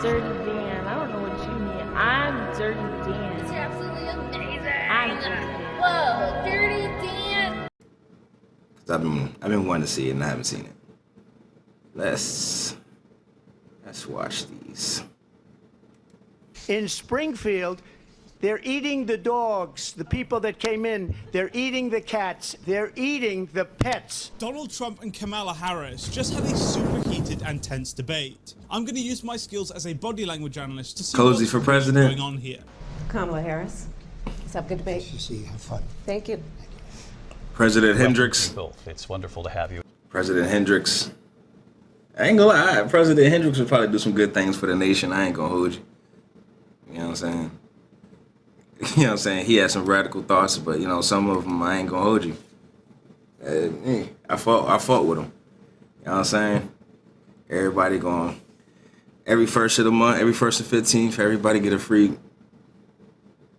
Dirty Dan. I don't know what you mean. I'm Dirty Dan. It's absolutely amazing. I'm Dirty Dan. Whoa, Dirty Dan. I've been wanting to see it and I haven't seen it. Let's watch these. In Springfield, they're eating the dogs, the people that came in. They're eating the cats. They're eating the pets. Donald Trump and Kamala Harris just had a super heated and tense debate. I'm going to use my skills as a body language analyst to see Cozy what's for president. going on here. Kamala Harris. Let's have a good debate. Nice to see you. Have fun. Thank you. President Hendricks. Both. It's wonderful to have you. President Hendricks. I ain't gonna lie, President Hendricks would probably do some good things for the nation. I ain't gonna hold you. You know what I'm saying? You know what I'm saying? He had some radical thoughts, but, you know, some of them I ain't gonna hold you. I fought with him. You know what I'm saying? Everybody going, every first of the month, every first of 15th, everybody get a free.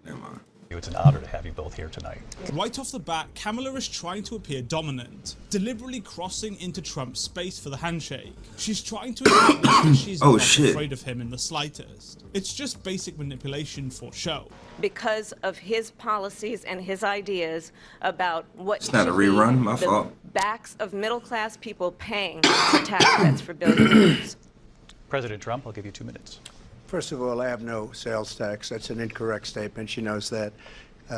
Never mind. It's an honor to have you both here tonight. Right off the bat, Kamala is trying to appear dominant, deliberately crossing into Trump's space for the handshake. She's trying to establish that she's not afraid of him in the slightest. It's just basic manipulation for show. Because of his policies and his ideas about what It's not a rerun, my fault. Backs of middle-class people paying for tax cuts for billionaires. President Trump, I'll give you 2 minutes. First of all, I have no sales tax. That's an incorrect statement. She knows that.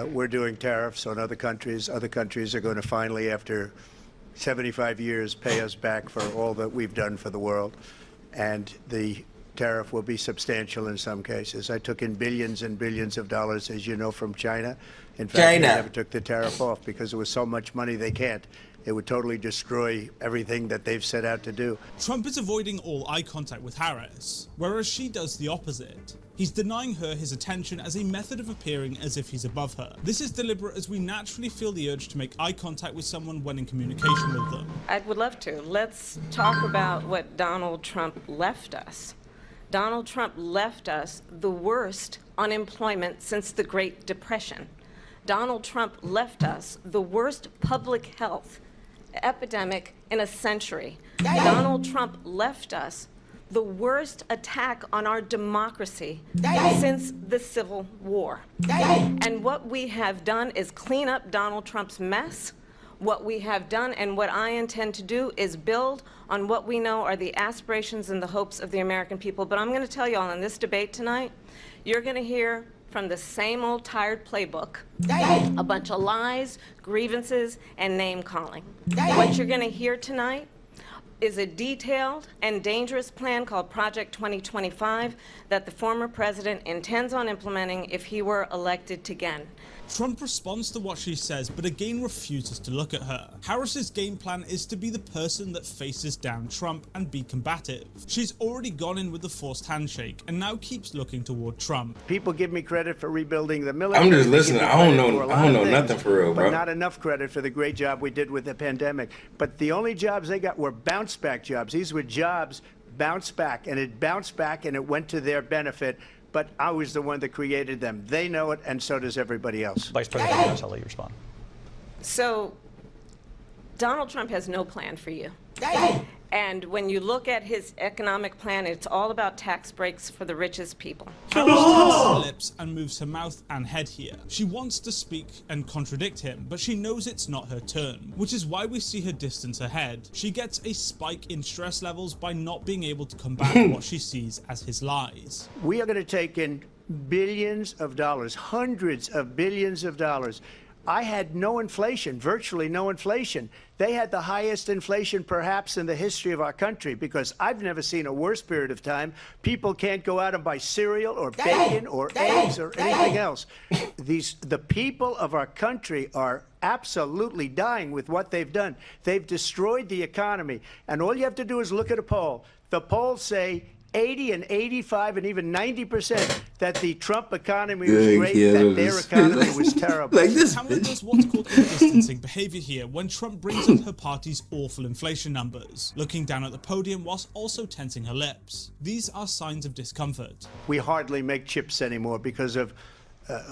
We're doing tariffs on other countries. Other countries are going to finally, after 75 years, pay us back for all that we've done for the world. And the tariff will be substantial in some cases. I took in billions and billions of dollars, as you know, from China. In fact, they never took the tariff off because it was so much money they can't. It would totally destroy everything that they've set out to do. Trump is avoiding all eye contact with Harris, whereas she does the opposite. He's denying her his attention as a method of appearing as if he's above her. This is deliberate as we naturally feel the urge to make eye contact with someone when in communication with them. I would love to. Let's talk about what Donald Trump left us. Donald Trump left us the worst unemployment since the Great Depression. Donald Trump left us the worst public health epidemic in a century. Donald Trump left us the worst attack on our democracy since the Civil War. And what we have done is clean up Donald Trump's mess. What we have done and what I intend to do is build on what we know are the aspirations and the hopes of the American people. But I'm going to tell you all in this debate tonight, you're going to hear from the same old tired playbook, a bunch of lies, grievances, and name-calling. What you're going to hear tonight is a detailed and dangerous plan called Project 2025 that the former president intends on implementing if he were elected again. Trump responds to what she says, but again refuses to look at her. Harris's game plan is to be the person that faces down Trump and be combative. She's already gone in with the forced handshake and now keeps looking toward Trump. People give me credit for rebuilding the military. I'm just listening. I don't know nothing for real, bro. But not enough credit for the great job we did with the pandemic. But the only jobs they got were bounce back jobs. These were jobs bounced back, and it bounced back and it went to their benefit. But I was the one that created them. They know it, and so does everybody else. Vice President Harris, I'll let you respond. So, Donald Trump has no plan for you. And when you look at his economic plan, it's all about tax breaks for the richest people. Harris tenses her lips and moves her mouth and head here. She wants to speak and contradict him, but she knows it's not her turn, which is why we see her distance ahead. She gets a spike in stress levels by not being able to combat what she sees as his lies. We are going to take in billions of dollars, hundreds of billions of dollars. I had no inflation, virtually no inflation. They had the highest inflation perhaps in the history of our country because I've never seen a worse period of time. People can't go out and buy cereal or bacon or eggs or anything else. The people of our country are absolutely dying with what they've done. They've destroyed the economy. And all you have to do is look at a poll. The polls say 80 and 85 and even 90% that the Trump economy was great, that their economy was terrible. Like this Kamala does what's called distancing behavior here when Trump brings up her party's awful inflation numbers, looking down at the podium whilst also tensing her lips. These are signs of discomfort. We hardly make chips anymore because of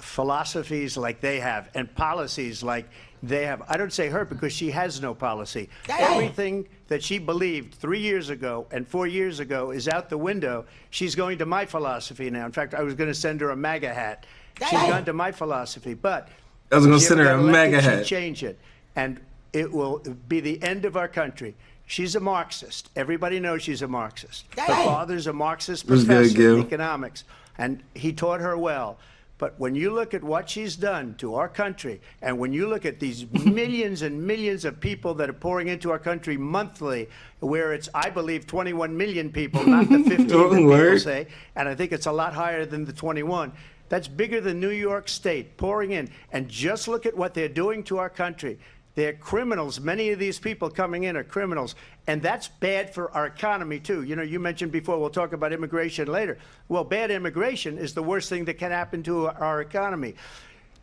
philosophies like they have and policies like They have, I don't say her because she has no policy. Everything that she believed 3 years ago and 4 years ago is out the window. She's going to my philosophy now. In fact, I was going to send her a MAGA hat. She's gone to my philosophy, but I was going to she send ever her got a elected, MAGA she'd hat. change it, and it will be the end of our country. She's a Marxist. Everybody knows she's a Marxist. Her father's a Marxist Was good, professor Gil. in economics, and he taught her well. But when you look at what she's done to our country, and when you look at these millions and millions of people that are pouring into our country monthly, where it's, I believe, 21 million people, not the 15 that people Word. say, and I think it's a lot higher than the 21. That's bigger than New York State pouring in. And just look at what they're doing to our country. They're criminals. Many of these people coming in are criminals. And that's bad for our economy, too. You know, you mentioned before, we'll talk about immigration later. Well, bad immigration is the worst thing that can happen to our economy.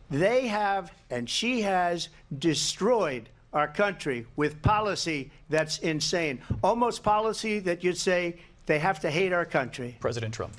They have, and she has, destroyed our country with policy that's insane. Almost policy that you'd say they have to hate our country. President Trump.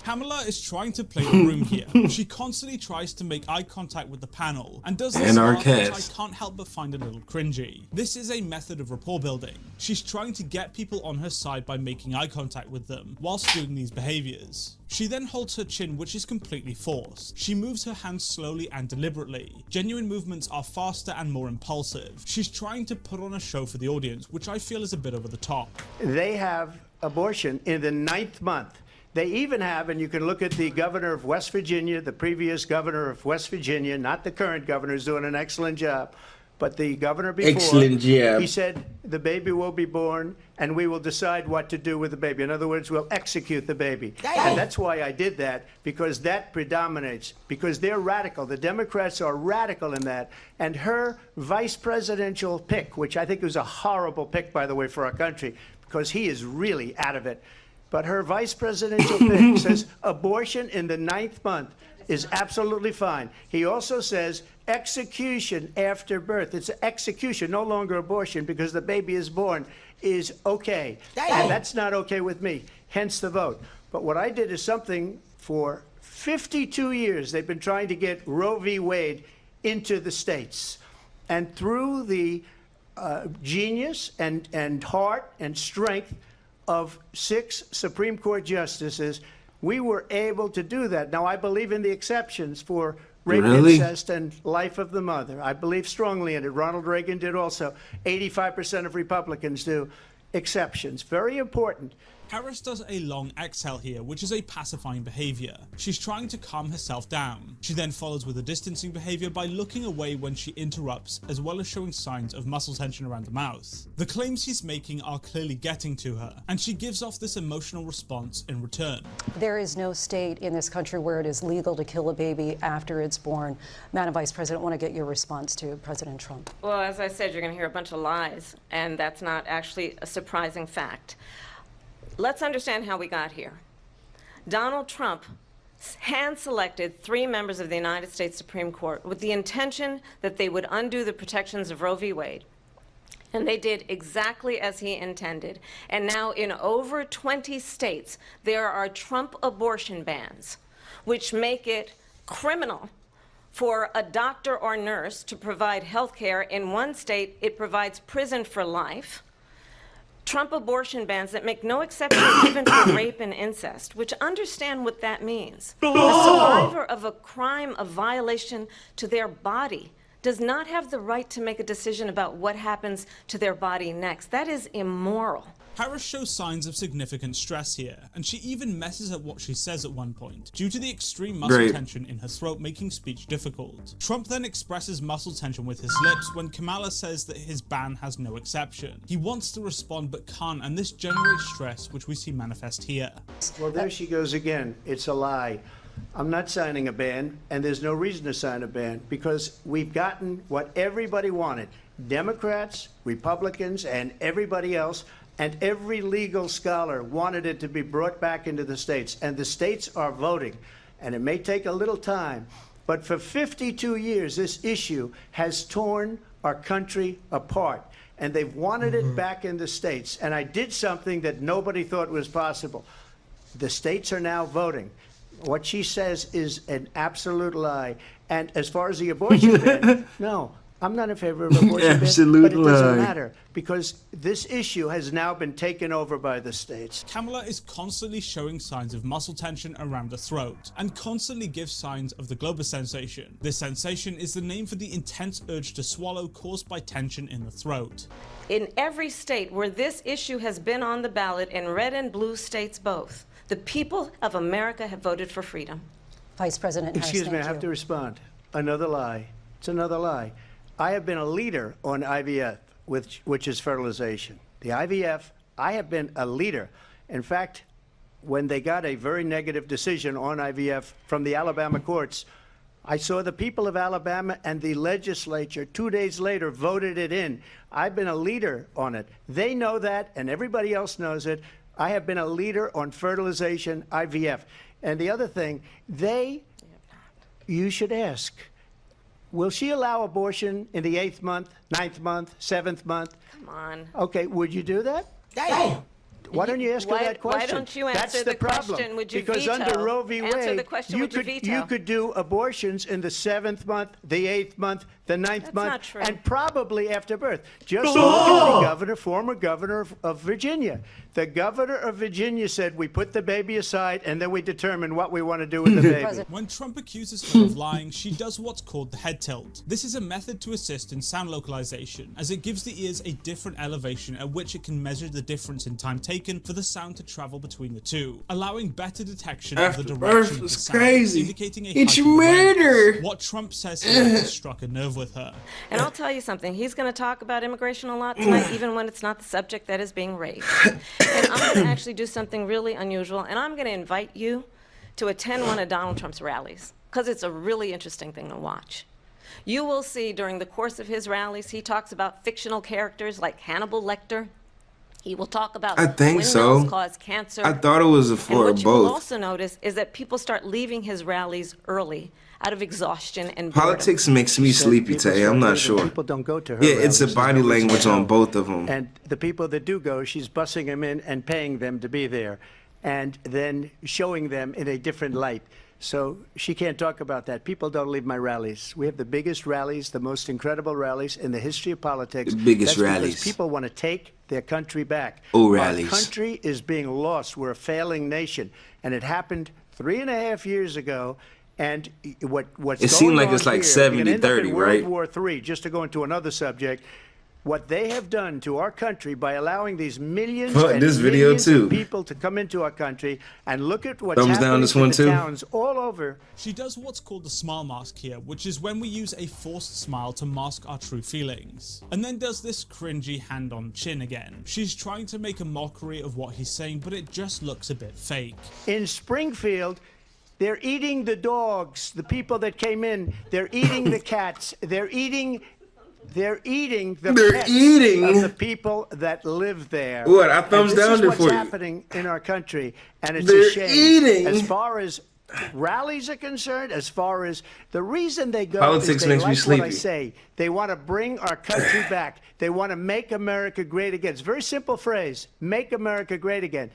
Kamala is trying to play the room here. She constantly tries to make eye contact with the panel and does this And our laugh, which I cast. can't help but find a little cringy. This is a method of rapport building. She's trying to get people on her side by making eye contact with them whilst doing these behaviors. She then holds her chin, which is completely forced. She moves her hands slowly and deliberately. Genuine movements are faster and more impulsive. She's trying to put on a show for the audience, which I feel is a bit over the top. They have abortion in the 9th month. They even have, and you can look at the governor of West Virginia, the previous governor of West Virginia, not the current governor, who's doing an excellent job, but the governor before. Excellent job. He said the baby will be born and we will decide what to do with the baby. In other words, we'll execute the baby. And that's why I did that, because that predominates, because they're radical. The Democrats are radical in that. And her vice presidential pick, which I think was a horrible pick, by the way, for our country, because he is really out of it. But her vice presidential pick says abortion in the 9th month is absolutely fine. He also says execution after birth. It's execution, no longer abortion, because the baby is born, is okay. And that's not okay with me, hence the vote. But what I did is something for 52 years. They've been trying to get Roe v. Wade into the states. And through the genius and heart and strength of 6 Supreme Court justices, we were able to do that. Now, I believe in the exceptions for rape, incest, and life of the mother. I believe strongly in it. Ronald Reagan did also. 85% of Republicans do. Exceptions. Very important. Harris does a long exhale here, which is a pacifying behavior. She's trying to calm herself down. She then follows with a distancing behavior by looking away when she interrupts, as well as showing signs of muscle tension around the mouth. The claims she's making are clearly getting to her, and she gives off this emotional response in return. There is no state in this country where it is legal to kill a baby after it's born. Madam Vice President, I want to get your response to President Trump. Well, as I said, you're going to hear a bunch of lies, and that's not actually a surprising fact. Let's understand how we got here. Donald Trump hand-selected 3 members of the United States Supreme Court with the intention that they would undo the protections of Roe v. Wade. And they did exactly as he intended. And now in over 20 states, there are Trump abortion bans, which make it criminal for a doctor or nurse to provide health care. In one state, it provides prison for life. Trump abortion bans that make no exception even for rape and incest, which understand what that means. A survivor of a crime of violation to their body does not have the right to make a decision about what happens to their body next. That is immoral. Harris shows signs of significant stress here, and she even messes up what she says at one point, due to the extreme muscle tension in her throat making speech difficult. Trump then expresses muscle tension with his lips when Kamala says that his ban has no exception. He wants to respond but can't, and this generates stress, which we see manifest here. Well, there she goes again. It's a lie. I'm not signing a ban, and there's no reason to sign a ban, because we've gotten what everybody wanted. Democrats, Republicans, and everybody else. And every legal scholar wanted it to be brought back into the states. And the states are voting. And it may take a little time. But for 52 years, this issue has torn our country apart. And they've wanted it back in the states. And I did something that nobody thought was possible. The states are now voting. What she says is an absolute lie. And as far as the abortion ban, no. I'm not in favor of abortion ban, Absolute but it doesn't lie. matter because this issue has now been taken over by the states. Kamala is constantly showing signs of muscle tension around the throat and constantly gives signs of the Glober sensation. This sensation is the name for the intense urge to swallow caused by tension in the throat. In every state where this issue has been on the ballot, in red and blue states both, the people of America have voted for freedom. Vice President Harris, Excuse me, I thank have you. to respond. Another lie. It's another lie. I have been a leader on IVF, which is fertilization. The IVF, I have been a leader. In fact, when they got a very negative decision on IVF from the Alabama courts, I saw the people of Alabama and the legislature 2 days later voted it in. I've been a leader on it. They know that, and everybody else knows it. I have been a leader on fertilization, IVF. And the other thing, you should ask, will she allow abortion in the 8th month, 9th month, 7th month? Come on. Okay, would you do that? Why don't you ask her that question? Why don't you answer That's the the problem. question? Would you because veto? under Roe v. Answer Wade, the question, you would you could veto? you could do abortions in the 7th month, the 8th month, the 9th That's month, not true. and probably after birth. Just look at the governor, former governor of Virginia. The governor of Virginia said we put the baby aside and then we determine what we want to do with the baby. When Trump accuses her of lying, she does what's called the head tilt. This is a method to assist in sound localization, as it gives the ears a different elevation at which it can measure the difference in time taken for the sound to travel between the two, allowing better detection of the After direction birth of the was sound, crazy. indicating a It's heightened awareness. murder. What Trump says here has struck a nerve with her. And I'll tell you something, he's going to talk about immigration a lot tonight, even when it's not the subject that is being raised. And I'm going to actually do something really unusual, and I'm going to invite you to attend one of Donald Trump's rallies, because it's a really interesting thing to watch. You will see during the course of his rallies, he talks about fictional characters like Hannibal Lecter. He will talk about I think windmills so. cause cancer. I thought it was And for what you will both. also notice is that people start leaving his rallies early out of exhaustion and boredom. Politics makes me sleepy, People Tay. I'm start not leaving. sure. People don't go to her Yeah, it's a rallies. body There's no reason language to on go. both of them. And the people that do go, she's bussing them in and paying them to be there and then showing them in a different light. So she can't talk about that. People don't leave my rallies. We have the biggest rallies, the most incredible rallies in the history of politics. The biggest That's because rallies. people want to take their country back. Oh, rallies. Our country is being lost. We're a failing nation. And it happened 3.5 years ago. And what's It seemed going like it's on like here, we're gonna end up 70-30, in right? World War III, just to go into another subject, what they have done to our country by allowing these millions Fuck and this video millions too. of people to come into our country, and look at what's Thumbs down happening this to one the too. towns all over. She does what's called the smile mask here, which is when we use a forced smile to mask our true feelings. And then does this cringy hand on chin again. She's trying to make a mockery of what he's saying, but it just looks a bit fake. In Springfield, they're eating the dogs, the people that came in. They're eating the cats. They're eating the pets of the people that live there. What? I And thumbs down there This is for what's you. happening in our country, and it's They're a shame. eating. As far as rallies are concerned, as far as the reason they go Politics is they makes me like what I sleepy. say. They want to bring our country back. They want to make America great again. It's a very simple phrase, make America great again.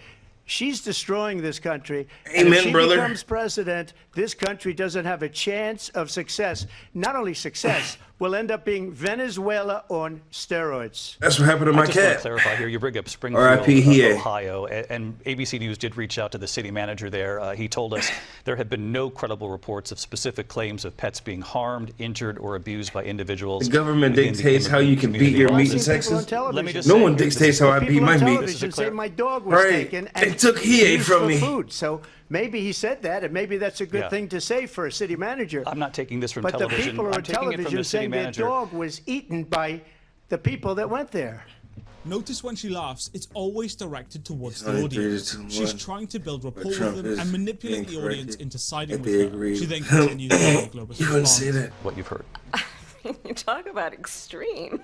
She's destroying this country. And Amen, if she brother. becomes president, this country doesn't have a chance of success. Not only success, we'll end up being Venezuela on steroids. That's what happened to my I just want to cat. clarify here. You bring up Springfield, R.I.P. Hiei. Ohio, and ABC News did reach out to the city manager there. He told us there have been no credible reports of specific claims of pets being harmed, injured, or abused by individuals. The government within the dictates how you can immigrant beat your community. meat in I've seen people on Texas. television. Let me just No say one here, dictates how I beat People my on meat. television say my dog was Right. taken They and took Hiei used from for me. food. So maybe he said that, and maybe that's a good Yeah. thing to say for a city manager. I'm not taking this from But the television. people are I'm on taking it from television the city saying their manager. dog was eaten by the people that went there. Notice when she laughs, it's always directed towards only the audience. 3-2-1. She's trying to build rapport with Trump them is and manipulate the being audience corrected into siding if with they her. agree. She then continues to Global's You wouldn't response. say that. What you've heard. You talk about extreme.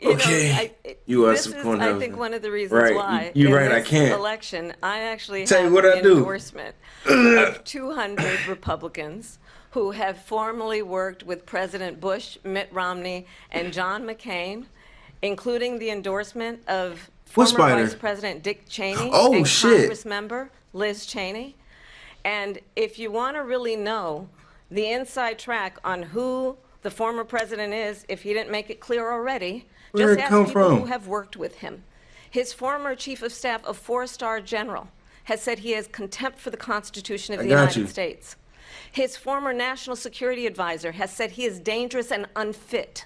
Okay. You are this some is, corn I husband. think, one of the reasons Right. why You're in right, I this can't. election, I actually Tell you have what I an do. endorsement of 200 Republicans who have formerly worked with President Bush, Mitt Romney, and John McCain, including the endorsement of What former spider? Vice President Dick Cheney Oh, and shit. Congress member Liz Cheney. And if you want to really know the inside track on who the former president is, if he didn't make it clear already. Where'd Just it ask come people from? who have worked with him. His former chief of staff, a 4-star general, has said he has contempt for the Constitution of the United States. His former national security advisor has said he is dangerous and unfit.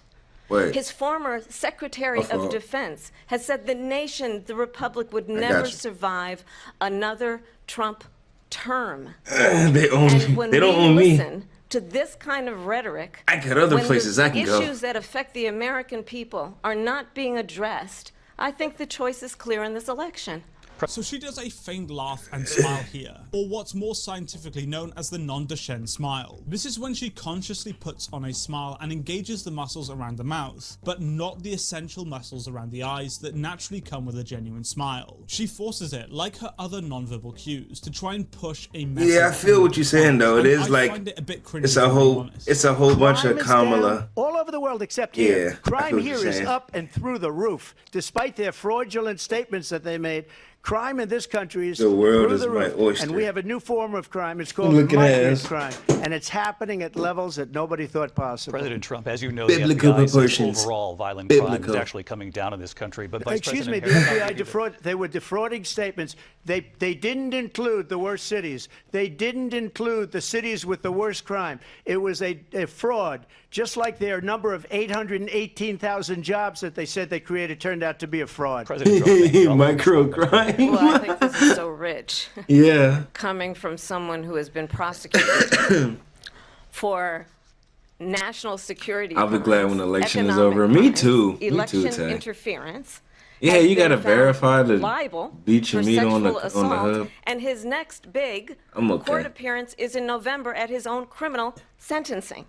Wait. His former Secretary of Defense has said the nation, the republic, would never survive another Trump term. They own And me. when They don't we own me. listen to this kind of rhetoric, I got other when places the I can go. issues that affect the American people are not being addressed, I think the choice is clear in this election. So she does a feigned laugh and smile here, or what's more scientifically known as the non-Duchenne smile. This is when she consciously puts on a smile and engages the muscles around the mouth, but not the essential muscles around the eyes that naturally come with a genuine smile. She forces it, like her other non-verbal cues, to try and push a message. Yeah, I feel what you're saying though. It is like find it a bit cringy, it's a to be whole honest. bunch Crime of is Kamala. down all over the world except here. Yeah, I Crime feel what here you're is saying. up and through the roof, despite their fraudulent statements that they made. Crime in this country is The world through is the my roof. oyster. And we have a new form of crime. It's called Look at migrant us. crime, and it's happening at levels that nobody thought possible. President Trump, as you know, Biblical the FBI says proportions. overall violent crime is Biblical. actually coming down in this country. But Vice Excuse me, President the Harris, FBI they were defrauding statements. They didn't include the worst cities. They didn't include the cities with the worst crime. It was a fraud, just like their number of 818,000 jobs that they said they created turned out to be a fraud. President Trump, thank you. Micro crime. Well, I think this is so rich. Yeah. Coming from someone who has been prosecuted for national security I'll be crimes, glad when the election is economic over. Me crimes, too. Me too, election Tay. interference. Yeah, has you been gotta found verify the liable beat your for meat on the sexual on the assault, hub. and his next big I'm okay. court appearance is in November at his own criminal sentencing.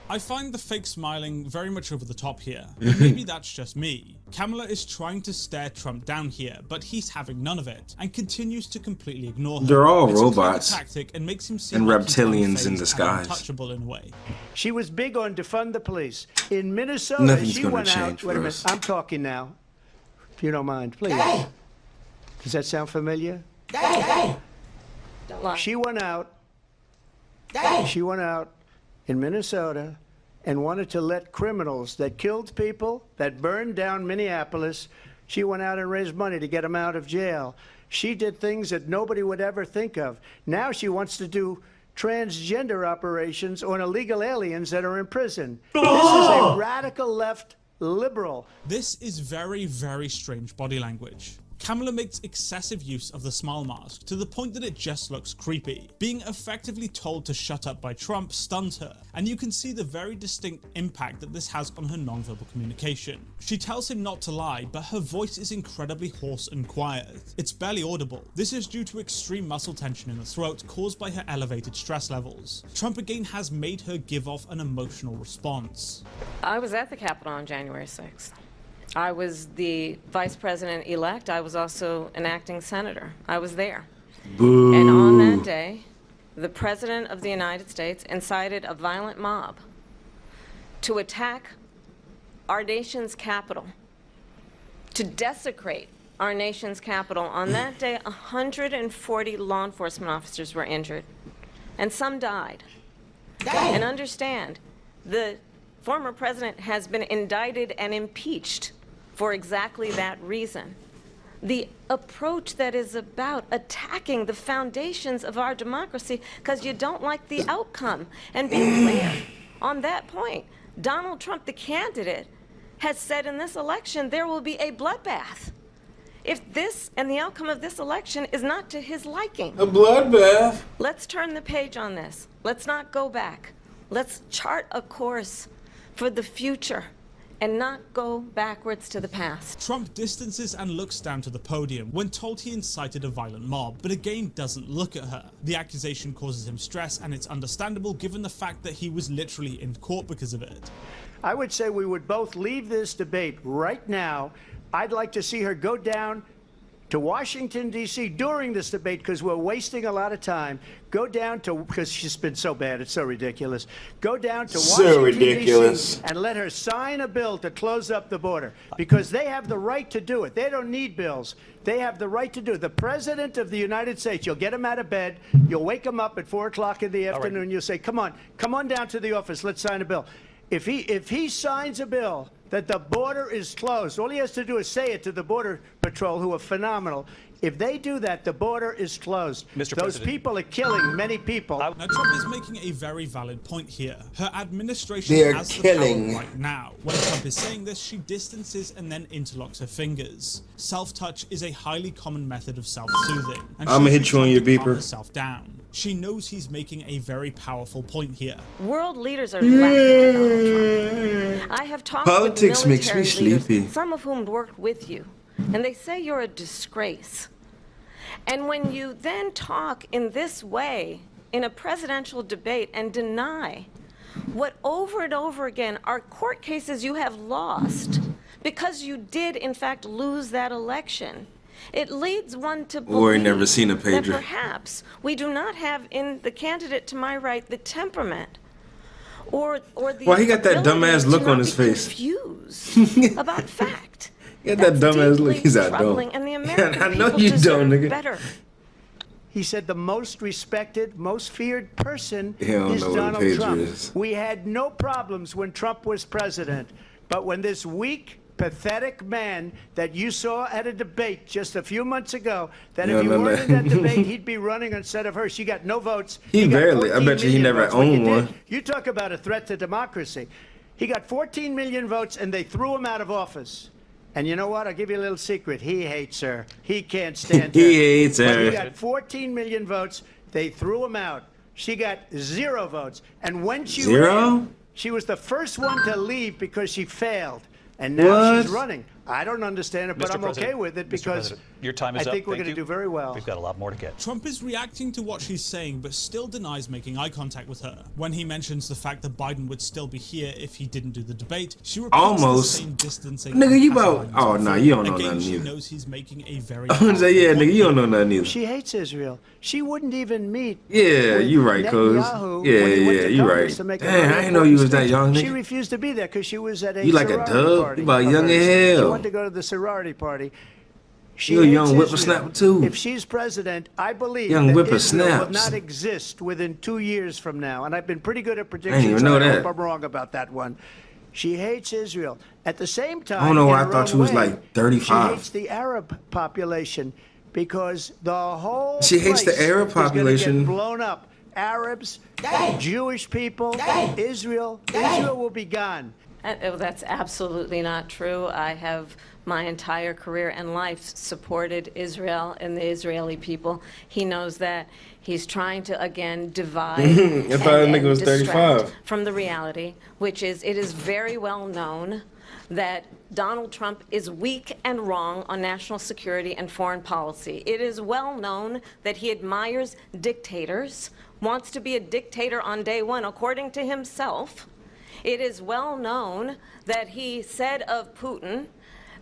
I find the fake smiling very much over the top here, but maybe that's just me. Kamala is trying to stare Trump down here, but he's having none of it, and continues to completely ignore her. They're all It's a clever robots tactic and makes him seem and like he's reptilians unfazed in and disguise. untouchable in a way. She was big on defund the police. In Minnesota, Nothing's she gonna went out. change Wait a for minute. us. I'm talking now. If you don't mind, please. Does that sound familiar? Lie. She went out. She went out in Minnesota and wanted to let criminals that killed people, that burned down Minneapolis, she went out and raised money to get them out of jail. She did things that nobody would ever think of. Now she wants to do transgender operations on illegal aliens that are in prison. This is a radical left liberal. This is very, very strange body language. Kamala makes excessive use of the smile mask to the point that it just looks creepy. Being effectively told to shut up by Trump stuns her, and you can see the very distinct impact that this has on her nonverbal communication. She tells him not to lie, but her voice is incredibly hoarse and quiet. It's barely audible. This is due to extreme muscle tension in the throat caused by her elevated stress levels. Trump again has made her give off an emotional response. I was at the Capitol on January 6th. I was the vice president-elect. I was also an acting senator. I was there. Boo. And on that day, the President of the United States incited a violent mob to attack our nation's capital, to desecrate our nation's capital. On that day, 140 law enforcement officers were injured, and some died. And understand, the former president has been indicted and impeached for exactly that reason. The approach that is about attacking the foundations of our democracy because you don't like the outcome. And be clear on that point, Donald Trump, the candidate, has said in this election there will be a bloodbath if this and the outcome of this election is not to his liking. A bloodbath. Let's turn the page on this. Let's not go back. Let's chart a course for the future and not go backwards to the past. Trump distances and looks down to the podium when told he incited a violent mob, but again doesn't look at her. The accusation causes him stress, and it's understandable given the fact that he was literally in court because of it. I would say we would both leave this debate right now. I'd like to see her go down to Washington, D.C. during this debate because we're wasting a lot of time. Go down to, because she's been so bad, it's so ridiculous. Go down to So Washington, ridiculous. D.C. and let her sign a bill to close up the border because they have the right to do it. They don't need bills. They have the right to do it. The President of the United States, you'll get him out of bed, you'll wake him up at 4 o'clock in the afternoon, you'll say, come on down to the office, let's sign a bill. If he signs a bill that the border is closed, all he has to do is say it to the Border Patrol, who are phenomenal. If they do that, the border is closed. Mr. Those President. people are killing many people. Now, Trump is making a very valid point here. Her administration They are has the killing. power right now. When Trump is saying this, she distances and then interlocks her fingers. Self-touch is a highly common method of self-soothing. And I'ma she's hit you on trying your to calm beeper. herself down. She knows he's making a very powerful point here. World leaders are laughing at Donald Trump. I have talked Politics with makes me military leaders, sleepy. some of whom worked with you, and they say you're a disgrace. And when you then talk in this way in a presidential debate and deny what over and over again are court cases you have lost because you did in fact lose that election, it leads one to believe Or never seen a that pager. perhaps we do not have in the candidate to my right the temperament or the Why he got that ability dumbass to look on not his be face? confused about fact. He got that That's dumbass look. deeply He's out, troubling, don't. and the American I know people you deserve don't, nigga. better. He said the most respected, most feared person He don't is know what a Donald pager Trump. is. We had no problems when Trump was president, but when this weak, pathetic man that you saw at a debate just a few months ago, that You if he don't know weren't in that. that debate, he'd be running instead of her. She got no votes. He got barely- I 14 bet you he million never votes. What you owned did- one. You talk about a threat to democracy. He got 14 million votes, and they threw him out of office. And you know what? I'll give you a little secret. He hates her. He can't stand her. He hates But her. he got 14 million votes. They threw him out. She got 0 votes. And when she Zero? ran, she was the first one to leave because she failed. And now she's What? running. I don't understand it, but Mr. I'm okay President, with it Mr. because President, your time is I up. think we're Thank going to you. do very well. We've got a lot more to get. Trump is reacting to what she's saying, but still denies making eye contact with her. When he mentions the fact that Biden would still be here if he didn't do the debate, she repeats Almost. the same distancing. Nigga, you and about- pacifying oh, as nah, before. you don't know Again, nothing she either. knows he's making a very I'm gonna say, yeah, powerful nigga, you don't point know here. nothing either. She hates Israel. She wouldn't even meet. Yeah, with you right, cuz. Netanyahu Yeah, when he went yeah, to you Congress right. to make a Damn, very I didn't know you was that important young, speech. She nigga. refused to be there because she was at a You like a sorority dub? party You about of young as hers. She hell. wanted to go to the sorority party. She You a hates young Israel. whippersnapper, too. If she's president, I believe Young that whippersnaps. Israel will not exist within 2 years from now. And I've been pretty good at predictions. even know I that. hope I'm wrong about that one. She hates Israel. At the same time, I don't know why in I her thought own she was way, like 35. She hates the Arab population because the whole She hates the place Arab is gonna population. get blown up. Arabs, Jewish people, Israel will be gone. That's absolutely not true. I have my entire career and life supported Israel and the Israeli people. He knows that. He's trying to, again, divide I thought that nigga was distract 35. from the reality, which is it is very well known that Donald Trump is weak and wrong on national security and foreign policy. It is well known that he admires dictators, wants to be a dictator on day one, according to himself. It is well known that he said of Putin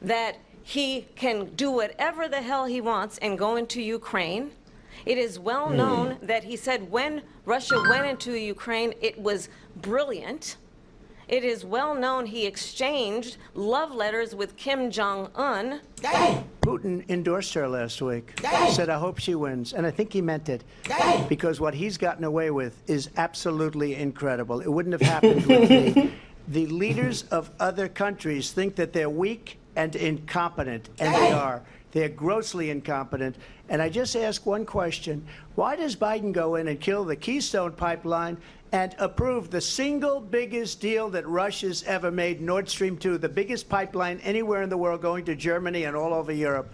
that he can do whatever the hell he wants and go into Ukraine. It is well known that he said when Russia went into Ukraine, it was brilliant. It is well known he exchanged love letters with Kim Jong-un. Putin endorsed her last week. Said, I hope she wins. And I think he meant it. Because what he's gotten away with is absolutely incredible. It wouldn't have happened with me. The leaders of other countries think that they're weak and incompetent, and they are. They're grossly incompetent. And I just ask one question. Why does Biden go in and kill the Keystone Pipeline and approve the single biggest deal that Russia's ever made, Nord Stream 2, the biggest pipeline anywhere in the world going to Germany and all over Europe?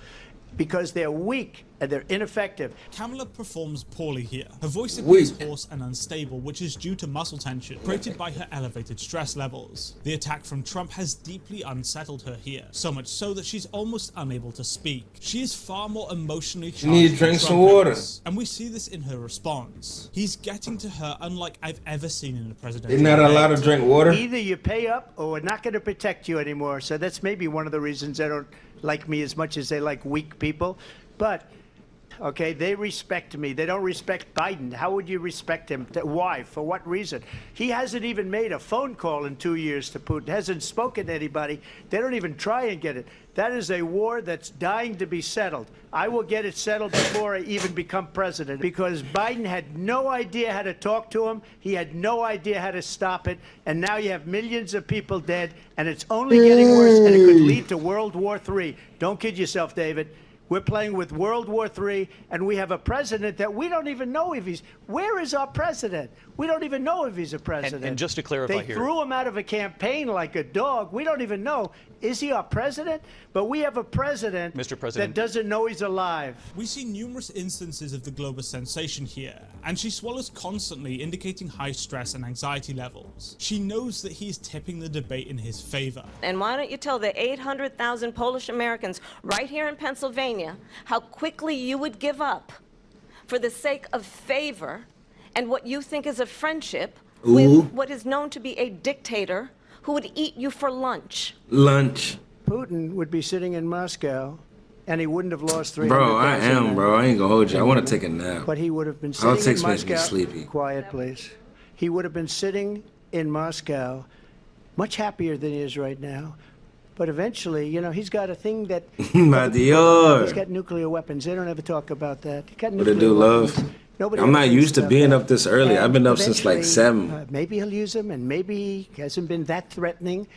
Because they're weak and they're ineffective. Kamala performs poorly here. Her voice appears Weak. hoarse and unstable, which is due to muscle tension created by her elevated stress levels. The attack from Trump has deeply unsettled her here, so much so that she's almost unable to speak. She is far more emotionally charged. need to than drink Trump some water. is, and we see this in her response. He's getting to her unlike I've ever seen in a presidential They not allowed to debate. drink water? Either you pay up or we're not going to protect you anymore. So that's maybe one of the reasons they don't like me as much as they like weak people. But, okay, they respect me. They don't respect Biden. How would you respect him? Why? For what reason? He hasn't even made a phone call in 2 years to Putin, hasn't spoken to anybody. They don't even try and get it. That is a war that's dying to be settled. I will get it settled before I even become president, because Biden had no idea how to talk to him. He had no idea how to stop it. And now you have millions of people dead, and it's only getting worse, and it could lead to World War III. Don't kid yourself, David. We're playing with World War III, and we have a president that we don't even know if he's... Where is our president? We don't even know if he's a president. And just to clarify they here... threw him out of a campaign like a dog. We don't even know. Is he our president? But we have a president, Mr. President, that doesn't know he's alive. We see numerous instances of the global sensation here, and she swallows constantly, indicating high stress and anxiety levels. She knows that he is tipping the debate in his favor. And why don't you tell the 800,000 Polish Americans right here in Pennsylvania how quickly you would give up for the sake of favor and what you think is a friendship with what is known to be a dictator who would eat you for lunch. Lunch. Putin would be sitting in Moscow, and he wouldn't have lost 300,000 Bro, I am, men. bro. I ain't gonna hold you. I want to take a nap. But he would have been sitting in Politics makes Moscow. me sleepy. Quiet, please. He would have been sitting in Moscow, much happier than he is right now. But eventually, you know, he's got a thing that... My Dior. He's got nuclear weapons. They don't ever talk about that. He got What nuclear it do, weapons. love? Nobody I'm ever not thinks used to about being that. up this early. I've been up since like Eventually, 7. Maybe he'll use them, and maybe he hasn't been that threatening,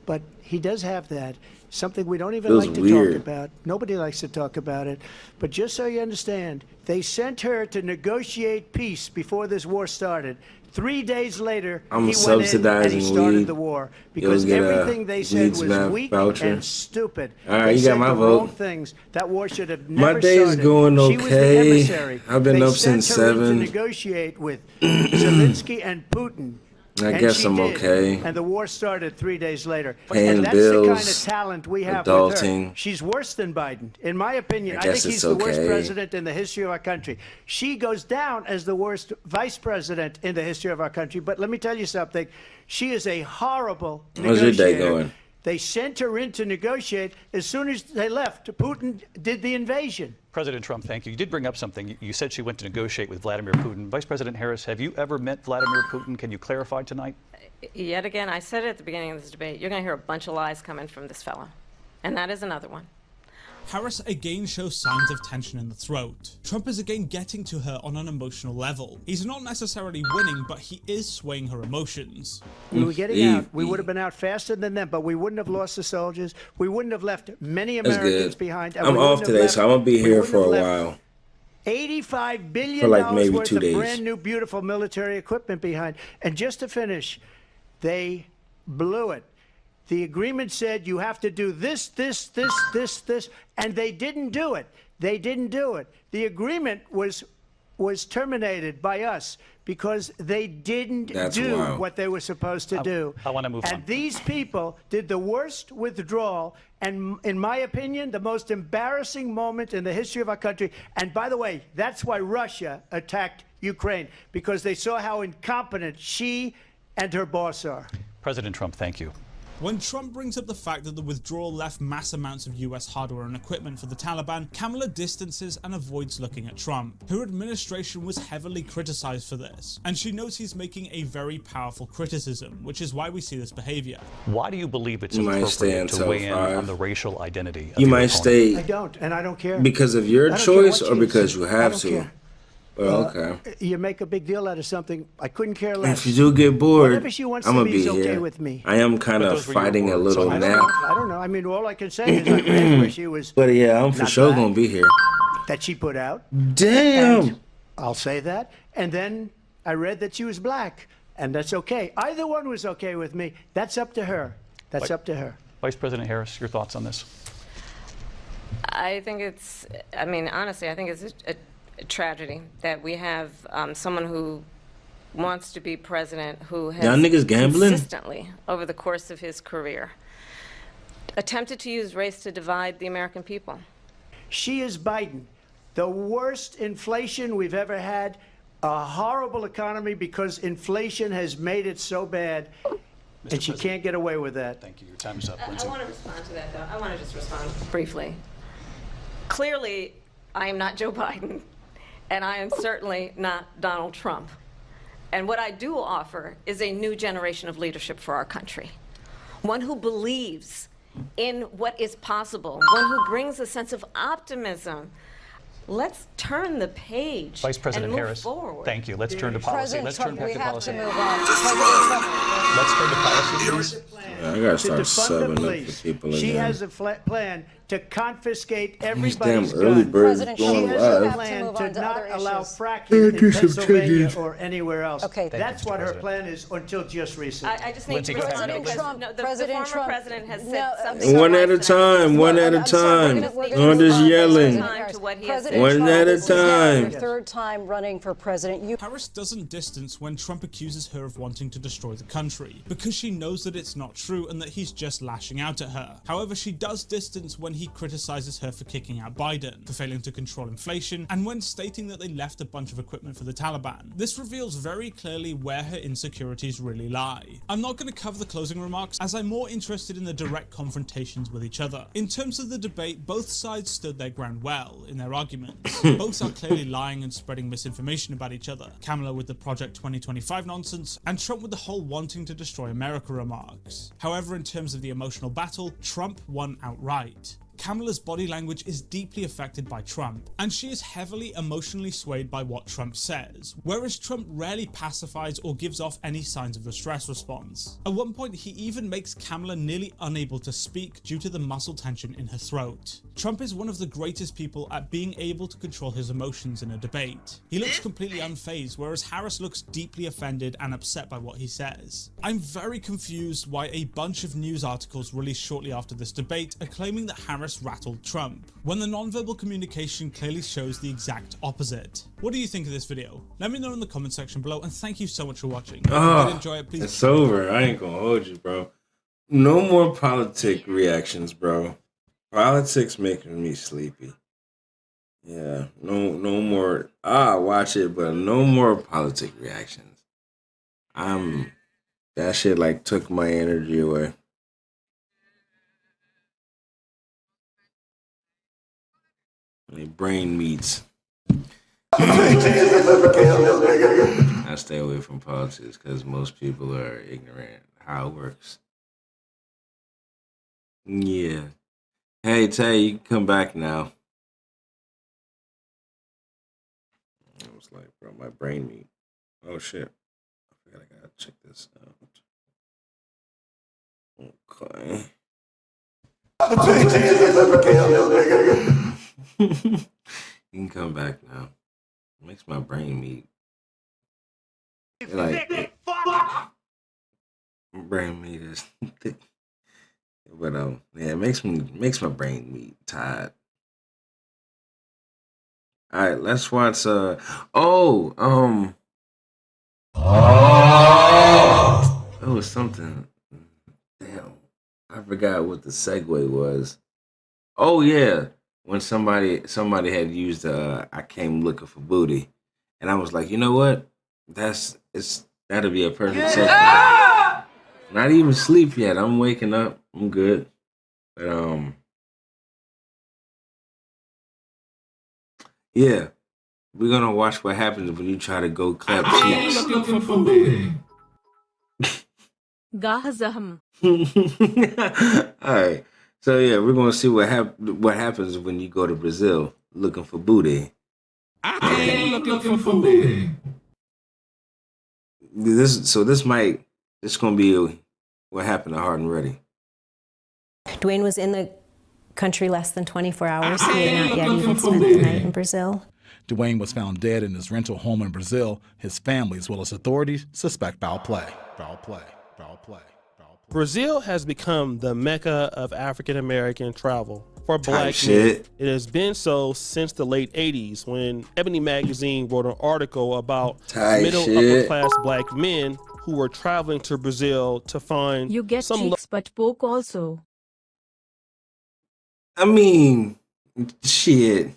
but he does have that. Something we don't even Feels like to weird. talk about. Nobody likes to talk about it. But just so you understand, they sent her to negotiate peace before this war started. 3 days later, I'm he went in and subsidizing he started weed. the war. You'll Because get a everything they said weed was snap weak voucher. and stupid. All right, They you got said my the vote. wrong things. That war should have never My day's started. going She was the okay. emissary. I've been They up sent since her in 7. to negotiate with Zelensky and Putin. I And guess she I'm did. okay. And the war started 3 days later. Paying And that's the kind bills, of talent we have with adulting. her. She's worse than Biden. In my opinion, I I think guess he's it's the worst okay. president in the history of our country. She goes down as the worst vice president in the history of our country. But let me tell you something. She is a horrible How's your day negotiator. going? They sent her in to negotiate. As soon as they left, Putin did the invasion. President Trump, thank you. You did bring up something. You said she went to negotiate with Vladimir Putin. Vice President Harris, have you ever met Vladimir Putin? Can you clarify tonight? Yet again, I said it at the beginning of this debate, you're going to hear a bunch of lies coming from this fellow. And that is another one. Harris again shows signs of tension in the throat. Trump is again getting to her on an emotional level. He's not necessarily winning, but he is swaying her emotions. We were getting out. We would have been out faster than them, but we wouldn't have lost the soldiers. We wouldn't have left many That's Americans good. behind. And I'm we off wouldn't have today, left- so I'm gonna be we here wouldn't for a have left while. $85 billion For like maybe worth 2 of days. brand new, beautiful military equipment behind. And just to finish, they blew it. The agreement said you have to do this, and they didn't do it. They didn't do it. The agreement was terminated by us because they didn't That's do wild. what they were supposed to do. I wanna move on. And these people did the worst withdrawal, and in my opinion, the most embarrassing moment in the history of our country. And by the way, that's why Russia attacked Ukraine, because they saw how incompetent she and her boss are. President Trump, thank you. When Trump brings up the fact that the withdrawal left mass amounts of US hardware and equipment for the Taliban, Kamala distances and avoids looking at Trump. Her administration was heavily criticized for this, and she knows he's making a very powerful criticism, which is why we see this behavior. Why do you believe it's You might stay appropriate to until weigh in 5. on the racial identity of You your might opponent? stay I don't, and I don't care. because of your I don't care choice what or she because is. you I have don't to? care. Well, okay. You make a big deal out of something. I couldn't care less. If you do get bored, Whatever she wants I'm to gonna be be is okay here. with me. I am kind But of those were your fighting a words, so little I I don't nap. don't know. I mean, all I can say is I read where she was But yeah, I'm for Not sure bad. gonna be here. that she put out. Damn. And I'll say that. And then I read that she was black, and that's okay. Either one was okay with me. That's up to her. That's up to her. Vice President Harris, your thoughts on this? I think it's, I mean, honestly, I think it's a tragedy that we have someone who wants to be president who has Y'all niggas gambling? consistently, over the course of his career, attempted to use race to divide the American people. She is Biden. The worst inflation we've ever had, a horrible economy because inflation has made it so bad, and she can't get away with that. Thank you. Your time is up. I Lindsay. want to respond to that, though. I want to just respond briefly. Clearly, I am not Joe Biden, and I am certainly not Donald Trump. And what I do offer is a new generation of leadership for our country, one who believes in what is possible, one who brings a sense of optimism. Let's turn the page Vice President and move Harris, forward. thank you. Let's turn to policy. President Let's Trump, turn back we to have policy. to move on. President Trump. Let's turn to policy, please. I gotta To start defund the subbing up police. for people She again. has a plan to confiscate These everybody's damn early guns. birds President going Trump, She we has a have live. to plan move to on to not other allow issues. fracking in do some Pennsylvania changes. or anywhere else. Okay. That's Mr. what her President. plan is until just recently. I just need Lindsey, to respond President because Trump, no, the President former Trump, president has said no, something. One at a twice, and I time, just- one at a I'm sorry, time. we're Don't gonna Don't move just on to yelling. President Harris. To what he has President One Trump, at a this is now time. your third time running for president. You Harris doesn't distance when Trump accuses her of wanting to destroy the country, because she knows that it's not true and that he's just lashing out at her. However, she does distance when he criticizes her for kicking out Biden, for failing to control inflation, and when stating that they left a bunch of equipment for the Taliban. This reveals very clearly where her insecurities really lie. I'm not going to cover the closing remarks, as I'm more interested in the direct confrontations with each other. In terms of the debate, both sides stood their ground well in their arguments. Both are clearly lying and spreading misinformation about each other. Kamala with the Project 2025 nonsense, and Trump with the whole wanting to destroy America remarks. However, in terms of the emotional battle, Trump won outright. Kamala's body language is deeply affected by Trump, and she is heavily emotionally swayed by what Trump says, whereas Trump rarely pacifies or gives off any signs of the stress response. At one point, he even makes Kamala nearly unable to speak due to the muscle tension in her throat. Trump is one of the greatest people at being able to control his emotions in a debate. He looks completely unfazed, whereas Harris looks deeply offended and upset by what he says. I'm very confused why a bunch of news articles released shortly after this debate are claiming that Harris rattled Trump, when the nonverbal communication clearly shows the exact opposite. What do you think of this video? Let me know in the comment section below, and thank you so much for watching. If you did enjoy it, please. It's over. I ain't gonna hold you, bro. No more politic reactions, bro. Politics making me sleepy. Yeah, no more. Watch it, but no more politic reactions. That shit like took my energy away. My brain meats. I stay away from politics because most people are ignorant how it works. Yeah. Hey, Tay, you can come back now. I was like, bro, my brain meat. Oh, shit. I forgot I gotta check this out. Okay. You can come back now. It makes my brain meat. Like, my brain meat is thick. But yeah, it makes my brain meat tired. All right, let's watch. Something. Damn, I forgot what the segue was. Oh yeah, when somebody had used I came looking for booty, and I was like, you know what? That'll be a perfect segue. Not even sleep yet. I'm waking up. I'm good. But yeah, we're gonna watch what happens when you try to go clap cheeks. Gahzaham. All right. So yeah, we're gonna see what happens when you go to Brazil looking for booty. Looking for booty. This gonna be what happened to Hard and Ready. Dwayne was in the country less than 24 hours. He had not yet even spent the night in Brazil. Dwayne was found dead in his rental home in Brazil. His family, as well as authorities, suspect foul play. Foul play. Foul play. Foul play. Brazil has become the mecca of African American travel for black men. Shit. It has been so since the late 80s, when Ebony magazine wrote an article about upper class black men who were traveling to Brazil to find You get cheeks but poke also. I mean, shit.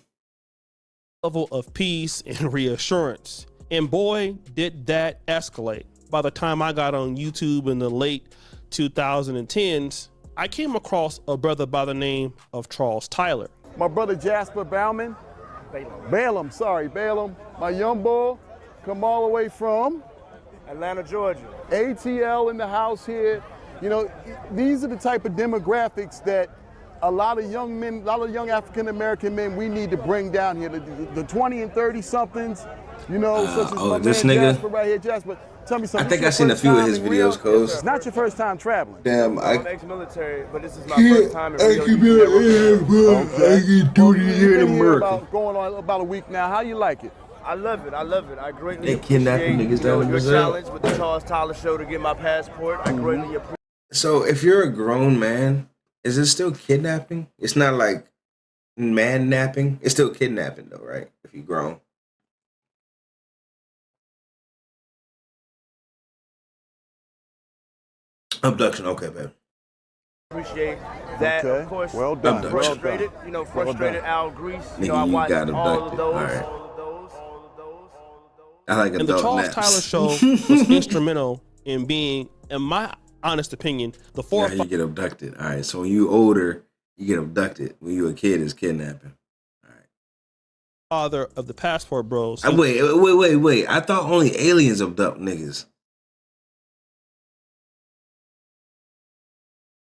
level of peace and reassurance. And boy, did that escalate. By the time I got on YouTube in the late 2010s, I came across a brother by the name of Charles Tyler. My brother Jasper Bauman, Balaam, my young boy, come all the way from Atlanta, Georgia. ATL in the house here. You know, these are the type of demographics that a lot of young men, a lot of young African American men, we need to bring down here. The 20 and 30 somethings, you know, such as my this man nigga. Jasper right here. Jasper, tell me something. I think I seen a few of his videos, Coz. It's not your first time traveling. Damn, I'm ex-military, but this is my first time in Rio. I can do this here in America. Going on about a week now. How you like it? I love it. I love it. I greatly They kidnapping appreciate niggas down in your Brazil. challenge with the Charles Tyler show to get my passport. I greatly appreciate. So if you're a grown man, is it still kidnapping? It's not like man napping. It's still kidnapping though, right? If you're grown. Abduction, okay, babe. Appreciate that. Okay. Of course, Well done. frustrated, Well done. you know, frustrated Al Grease. You Nigga, know, I you watched got all of abducted. those. All right. All of those. I like And the adult Charles naps. Tyler show was instrumental in being, in my honest opinion, the Yeah, you get abducted. All right, so when you older, you get abducted. When you a kid, it's kidnapping. father of the Passport Bros. Wait. I thought only aliens abduct niggas.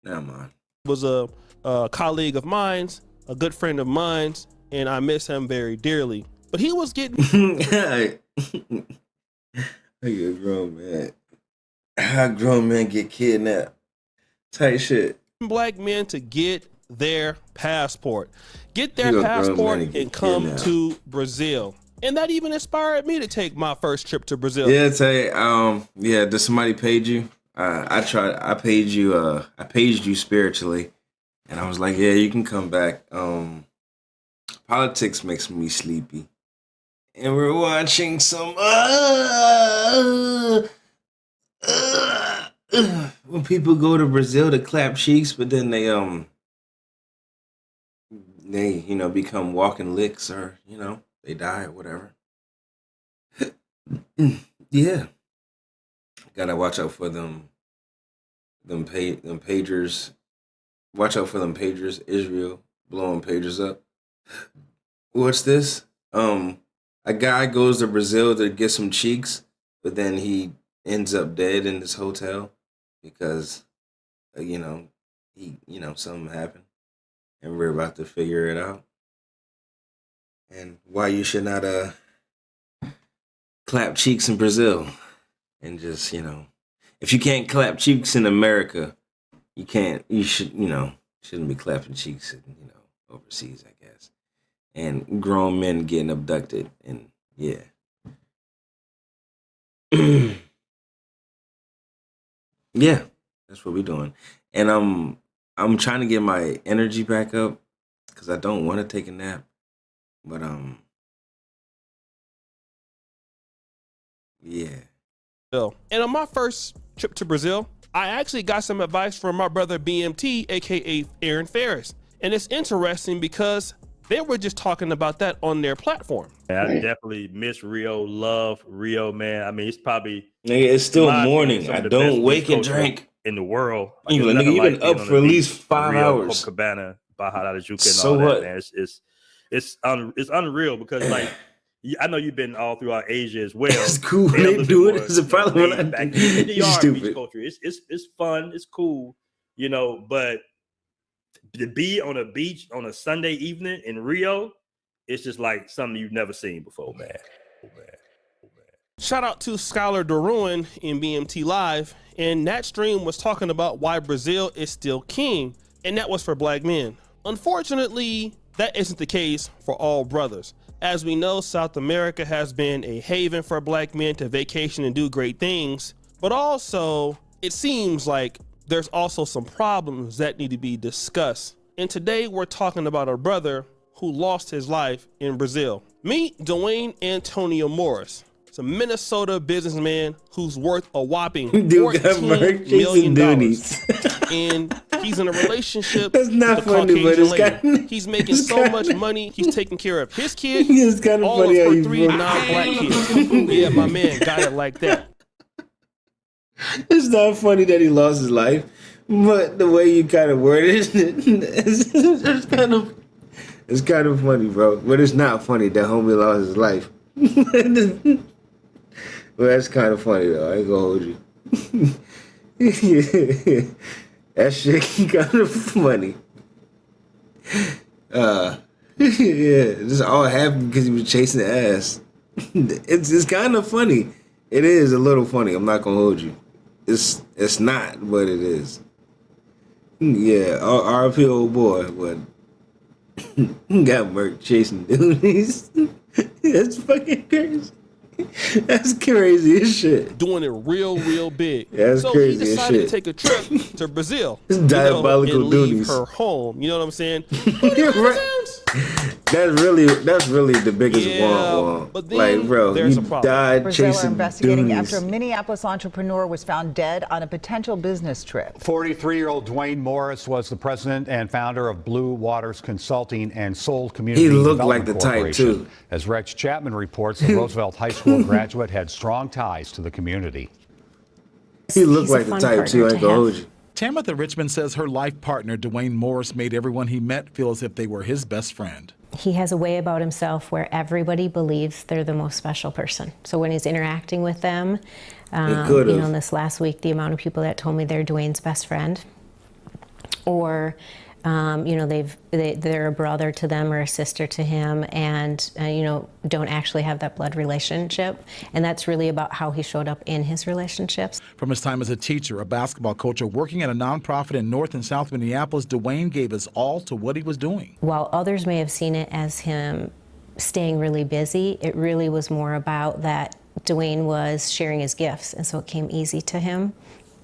Never mind. Was a colleague of mine, a good friend of mine, and I miss him very dearly. But he was getting Hey, a grown man. How grown men get kidnapped? Tight shit. black men to get their passport. Get You their a grown passport man to get and come kidnapped. to Brazil. And that even inspired me to take my first trip to Brazil. Yeah, tell you, yeah, does somebody paid you? I paged you spiritually, and I was like, yeah, you can come back. Politics makes me sleepy, and we're watching some when people go to Brazil to clap cheeks, but then they become walking licks, or they die or whatever. Yeah. Gotta watch out for them pagers. Watch out for them pagers. Israel blowing pagers up. What's this? A guy goes to Brazil to get some cheeks, but then he ends up dead in this hotel because, something happened, and we're about to figure it out. And why you should not clap cheeks in Brazil. And just, if you can't clap cheeks in America, shouldn't be clapping cheeks, overseas, I guess. And grown men getting abducted, and yeah. Yeah, that's what we're doing. And I'm trying to get my energy back up because I don't want to take a nap. But yeah. And on my first trip to Brazil, I actually got some advice from my brother BMT, aka Aaron Ferris. And it's interesting because they were just talking about that on their platform. I definitely miss Rio, love Rio, man. I mean, it's probably it's still morning. I don't wake and drink in the world. Like, you've been up for at least 5 hours. Copacabana, Baja da Juca, and So all what? that, man. It's unreal because like I know you've been all throughout Asia as well. It's cool. They do it. It's a problem when I back do. in the You're yard stupid. beach culture. It's fun. It's cool, but to be on a beach on a Sunday evening in Rio, it's just like something you've never seen before, man. Shout out to Skylar DeRuin in BMT Live. And that stream was talking about why Brazil is still king. And that was for black men. Unfortunately, that isn't the case for all brothers. As we know, South America has been a haven for black men to vacation and do great things. But also, it seems like there's also some problems that need to be discussed. And today we're talking about a brother who lost his life in Brazil. Meet Dwayne Antonio Morris. It's a Minnesota businessman who's worth a whopping $14 million. And he's in a relationship with a Caucasian lady. He's making so much money. He's taking care of his kid, all of her 3 non-black kids. Yeah, my man got it like that. It's not funny that he lost his life, but the way you kind of worded it, it's kind of funny, bro. But it's not funny that homie lost his life. Well, that's kind of funny though. I ain't gonna hold you. That shit kind of funny. Yeah, this all happened because he was chasing the ass. It's kind of funny. It is a little funny. I'm not gonna hold you. It's not, but it is. Yeah, RP old boy, but got murked chasing dudes. That's fucking crazy. That's crazy as shit. Doing it real big. That's so crazy he as decided shit. to take a trip to Brazil. It's diabolical and leave duties. her home. You know what I'm saying? That's really the biggest womp but womp. then Like, bro, there's he a problem. died Brazil are chasing investigating dudes. after a Minneapolis entrepreneur was found dead on a potential business trip. 43-year-old Dwayne Morris was the president and founder of Blue Waters Consulting and Sold Community He looked Development like the type, Corporation. too. As Rex Chapman reports, the Roosevelt High School graduate had strong ties to the community. He looked like the type, too. I ain't gonna hold you. Tamitha Richmond says her life partner, Dwayne Morris, made everyone he met feel as if they were his best friend. He has a way about himself where everybody believes they're the most special person. So when he's interacting with them, in this last week, the amount of people that told me they're Dwayne's best friend, or they're a brother to them or a sister to him, and don't actually have that blood relationship. And that's really about how he showed up in his relationships. From his time as a teacher, a basketball coach, or working at a nonprofit in North and South Minneapolis, Dwayne gave his all to what he was doing. While others may have seen it as him staying really busy, it really was more about that Dwayne was sharing his gifts, and so it came easy to him.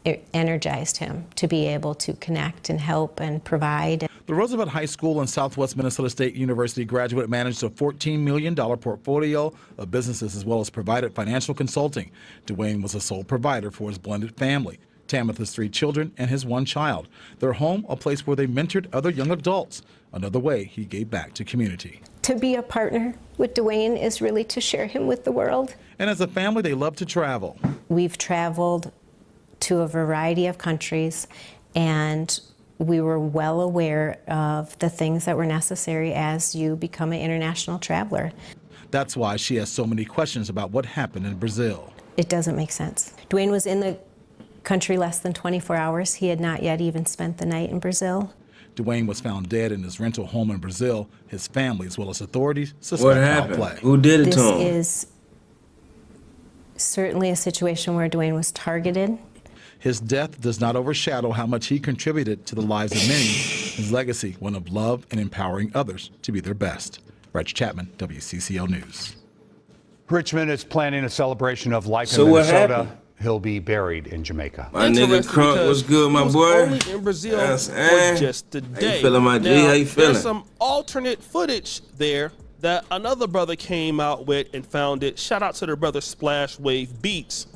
It energized him to be able to connect and help and provide. The Roosevelt High School and Southwest Minnesota State University graduate managed a $14 million portfolio of businesses as well as provided financial consulting. Dwayne was a sole provider for his blended family, Tamitha's 3 children and his 1 child. Their home, a place where they mentored other young adults, another way he gave back to community. To be a partner with Dwayne is really to share him with the world. And as a family, they love to travel. We've traveled to a variety of countries, and we were well aware of the things that were necessary as you become an international traveler. That's why she has so many questions about what happened in Brazil. It doesn't make sense. Dwayne was in the country less than 24 hours. He had not yet even spent the night in Brazil. Dwayne was found dead in his rental home in Brazil. His family, as well as authorities, suspect What foul happened? play. Who did it to him? This is certainly a situation where Dwayne was targeted. His death does not overshadow how much he contributed to the lives of many. His legacy, one of love and empowering others to be their best. Rex Chapman, WCCO News. Richmond is planning a celebration of life So in what Minnesota. happened? He'll be buried in Jamaica. My nigga Crunk, what's good, my he was boy? only in Brazil Yes, for just a day. How you feeling, my G? Now, How you feeling? There's some alternate footage there that another brother came out with and found it. Shout out to their brother Splash Wave Beats.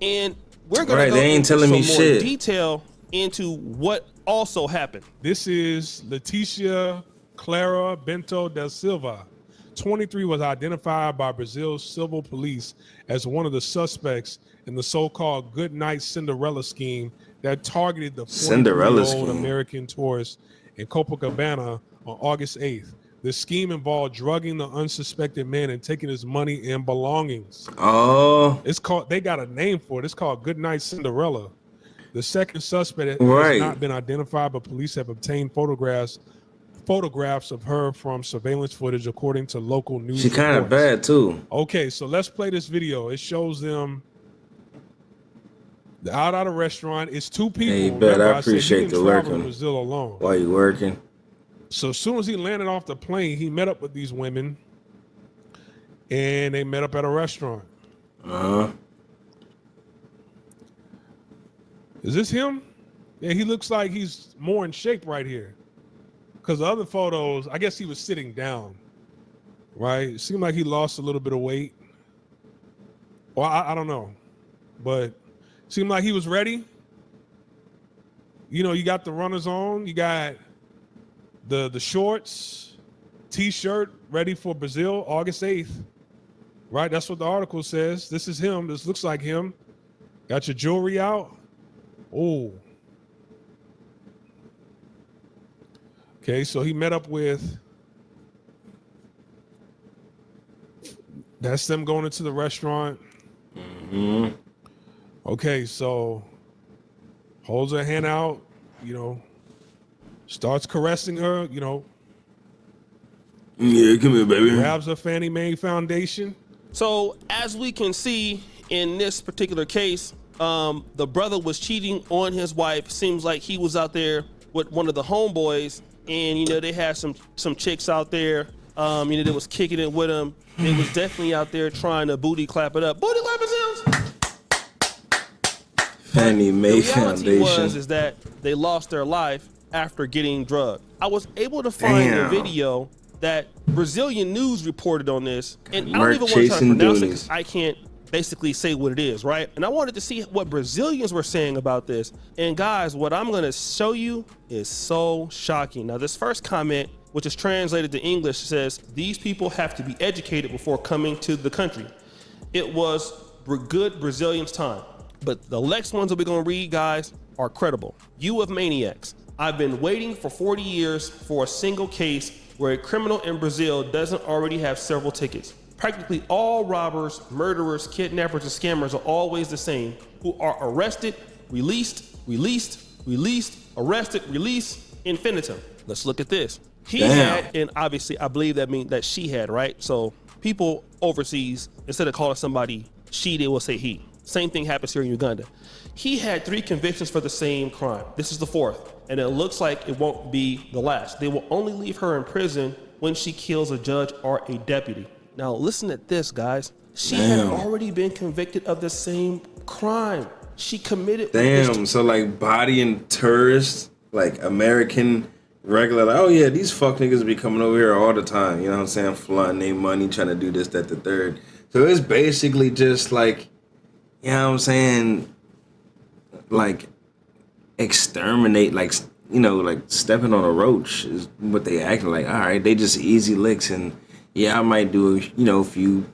And we're going to go into some more detail into what also happened. This is Leticia Clara Bento da Silva. 23 was identified by Brazil's civil police as one of the suspects in the so-called Good Night Cinderella scheme that targeted the 43-year-old American tourist in Copacabana on August 8th. The scheme involved drugging the unsuspected man and taking his money and belongings. Oh. They got a name for it. It's called Good Night Cinderella. The second suspect has not been identified, but police have obtained photographs of her from surveillance footage, according to local news She kind of bad, too. Okay, so let's play this video. It shows them out at a restaurant. It's 2 people. Hey, bet. I appreciate the working. working. Brazil alone. While you working? So as soon as he landed off the plane, he met up with these women, and they met up at a restaurant. Is this him? Yeah, he looks like he's more in shape right here. Because the other photos, I guess he was sitting down, right? It seemed like he lost a little bit of weight. Well, I don't know, but it seemed like he was ready. You know, you got the runners on, you got the shorts, t-shirt, ready for Brazil, August 8th, right? That's what the article says. This is him. This looks like him. Got your jewelry out. Oh. Okay, so he met up with, that's them going into the restaurant. Okay, so holds her hand out, you know, starts caressing her, you know. Yeah, come here, baby. Grabs her Fannie Mae Foundation. So as we can see in this particular case, the brother was cheating on his wife. Seems like he was out there with one of the homeboys, and you know they had some chicks out there. You know, they was kicking it with him. They was definitely out there trying to booty clap it up. Booty clapping sounds. Fannie Mae The reality Foundation. is that they lost their life after getting drugged. I was able to find a video that Brazilian news reported on this, and I don't even want to try to chasing pronounce it Doonies. because I can't basically say what it is, right? And I wanted to see what Brazilians were saying about this. And guys, what I'm going to show you is so shocking. Now, this first comment, which is translated to English, says, "These people have to be educated before coming to the country." It was good Brazilians' time. But the next ones that we're going to read, guys, are credible. "You of maniacs. I've been waiting for 40 years for a single case where a criminal in Brazil doesn't already have several tickets. Practically all robbers, murderers, kidnappers, and scammers are always the same, who are arrested, released, arrested, released, infinitum." Let's look at this. He had, and obviously I believe that means that she had, right? So people overseas, instead of calling somebody she, they will say he. Same thing happens here in Uganda. He had 3 convictions for the same crime. This is the 4th, and it looks like it won't be the last. They will only leave her in prison when she kills a judge or a deputy. Now listen at this, guys. She had already been convicted of the same crime. She committed. Damn, so like bodying tourists, like American regular, like, oh yeah, these fuck niggas be coming over here all the time, you know what I'm saying, flaunting their money, trying to do this, that, the third. So it's basically just like, you know what I'm saying, like exterminate, like, you know, like stepping on a roach is what they acting like. All right, they just easy licks, and yeah, I might do, you know, a few,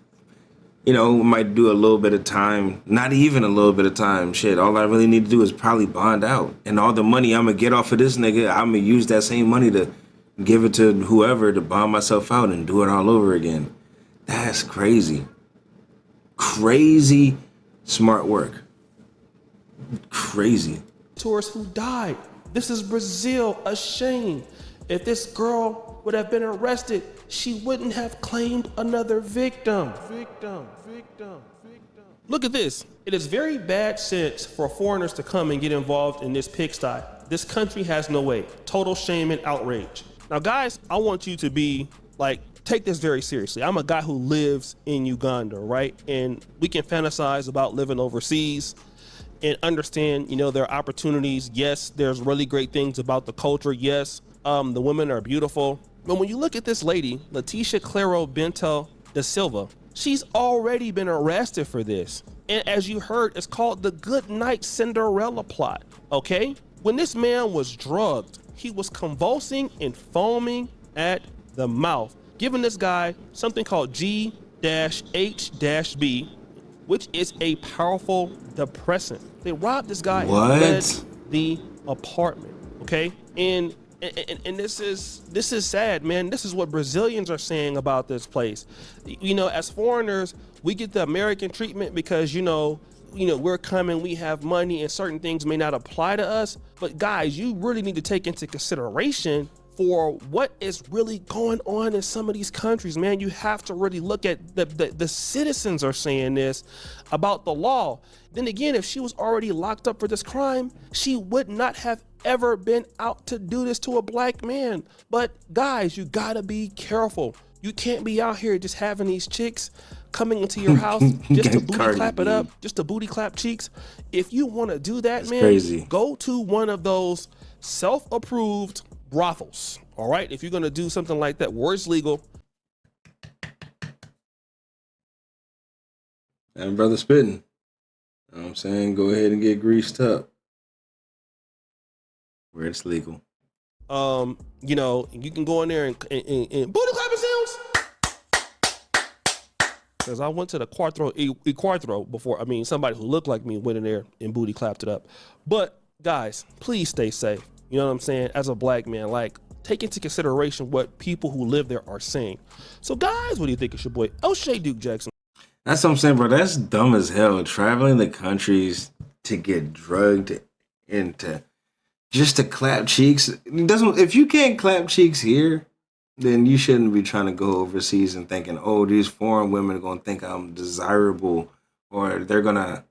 you know, might do a little bit of time, not even a little bit of time. Shit, all I really need to do is probably bond out, and all the money I'm gonna get off of this nigga, I'm gonna use that same money to give it to whoever to bond myself out and do it all over again. That's crazy. Crazy smart work. Crazy. Tourists who died. This is Brazil, a shame. If this girl would have been arrested, she wouldn't have claimed another victim. Look at this. It is very bad sense for foreigners to come and get involved in this pigsty. This country has no way. Total shame and outrage. Now, guys, I want you to be like, take this very seriously. I'm a guy who lives in Uganda, right? And we can fantasize about living overseas and understand, you know, there are opportunities. Yes, there's really great things about the culture. Yes, the women are beautiful. But when you look at this lady, Leticia Claro Bento da Silva, she's already been arrested for this. And as you heard, it's called the Good Night Cinderella plot, okay? When this man was drugged, he was convulsing and foaming at the mouth, giving this guy something called G-H-B, which is a powerful depressant. They robbed this guy and fled the apartment, okay? And this is sad, man. This is what Brazilians are saying about this place. You know, as foreigners, we get the American treatment because, you know, we're coming, we have money, and certain things may not apply to us. But guys, you really need to take into consideration for what is really going on in some of these countries, man. You have to really look at the citizens are saying this about the law. Then again, if she was already locked up for this crime, she would not have ever been out to do this to a black man. But guys, you gotta be careful. You can't be out here just having these chicks coming into your house just to booty clap it up, just to booty clap cheeks. If you want to do that, man, crazy. Go to one of those self-approved brothels. All right, if you're gonna do something like that where it's legal. And brother spitting. You know what I'm saying? Go ahead and get greased up. Where it's legal. You know, you can go in there and booty clapping sounds. Because I went to the Quattro before. I mean, somebody who looked like me went in there and booty clapped it up. But guys, please stay safe. You know what I'm saying? As a black man, like, take into consideration what people who live there are saying. So guys, what do you think? It's your boy O'Shea Duke Jackson. That's what I'm saying, bro. That's dumb as hell. Traveling the countries to get drugged and just to clap cheeks. It doesn't. If you can't clap cheeks here, then you shouldn't be trying to go overseas and thinking, oh, these foreign women are gonna think I'm desirable, or they're gonna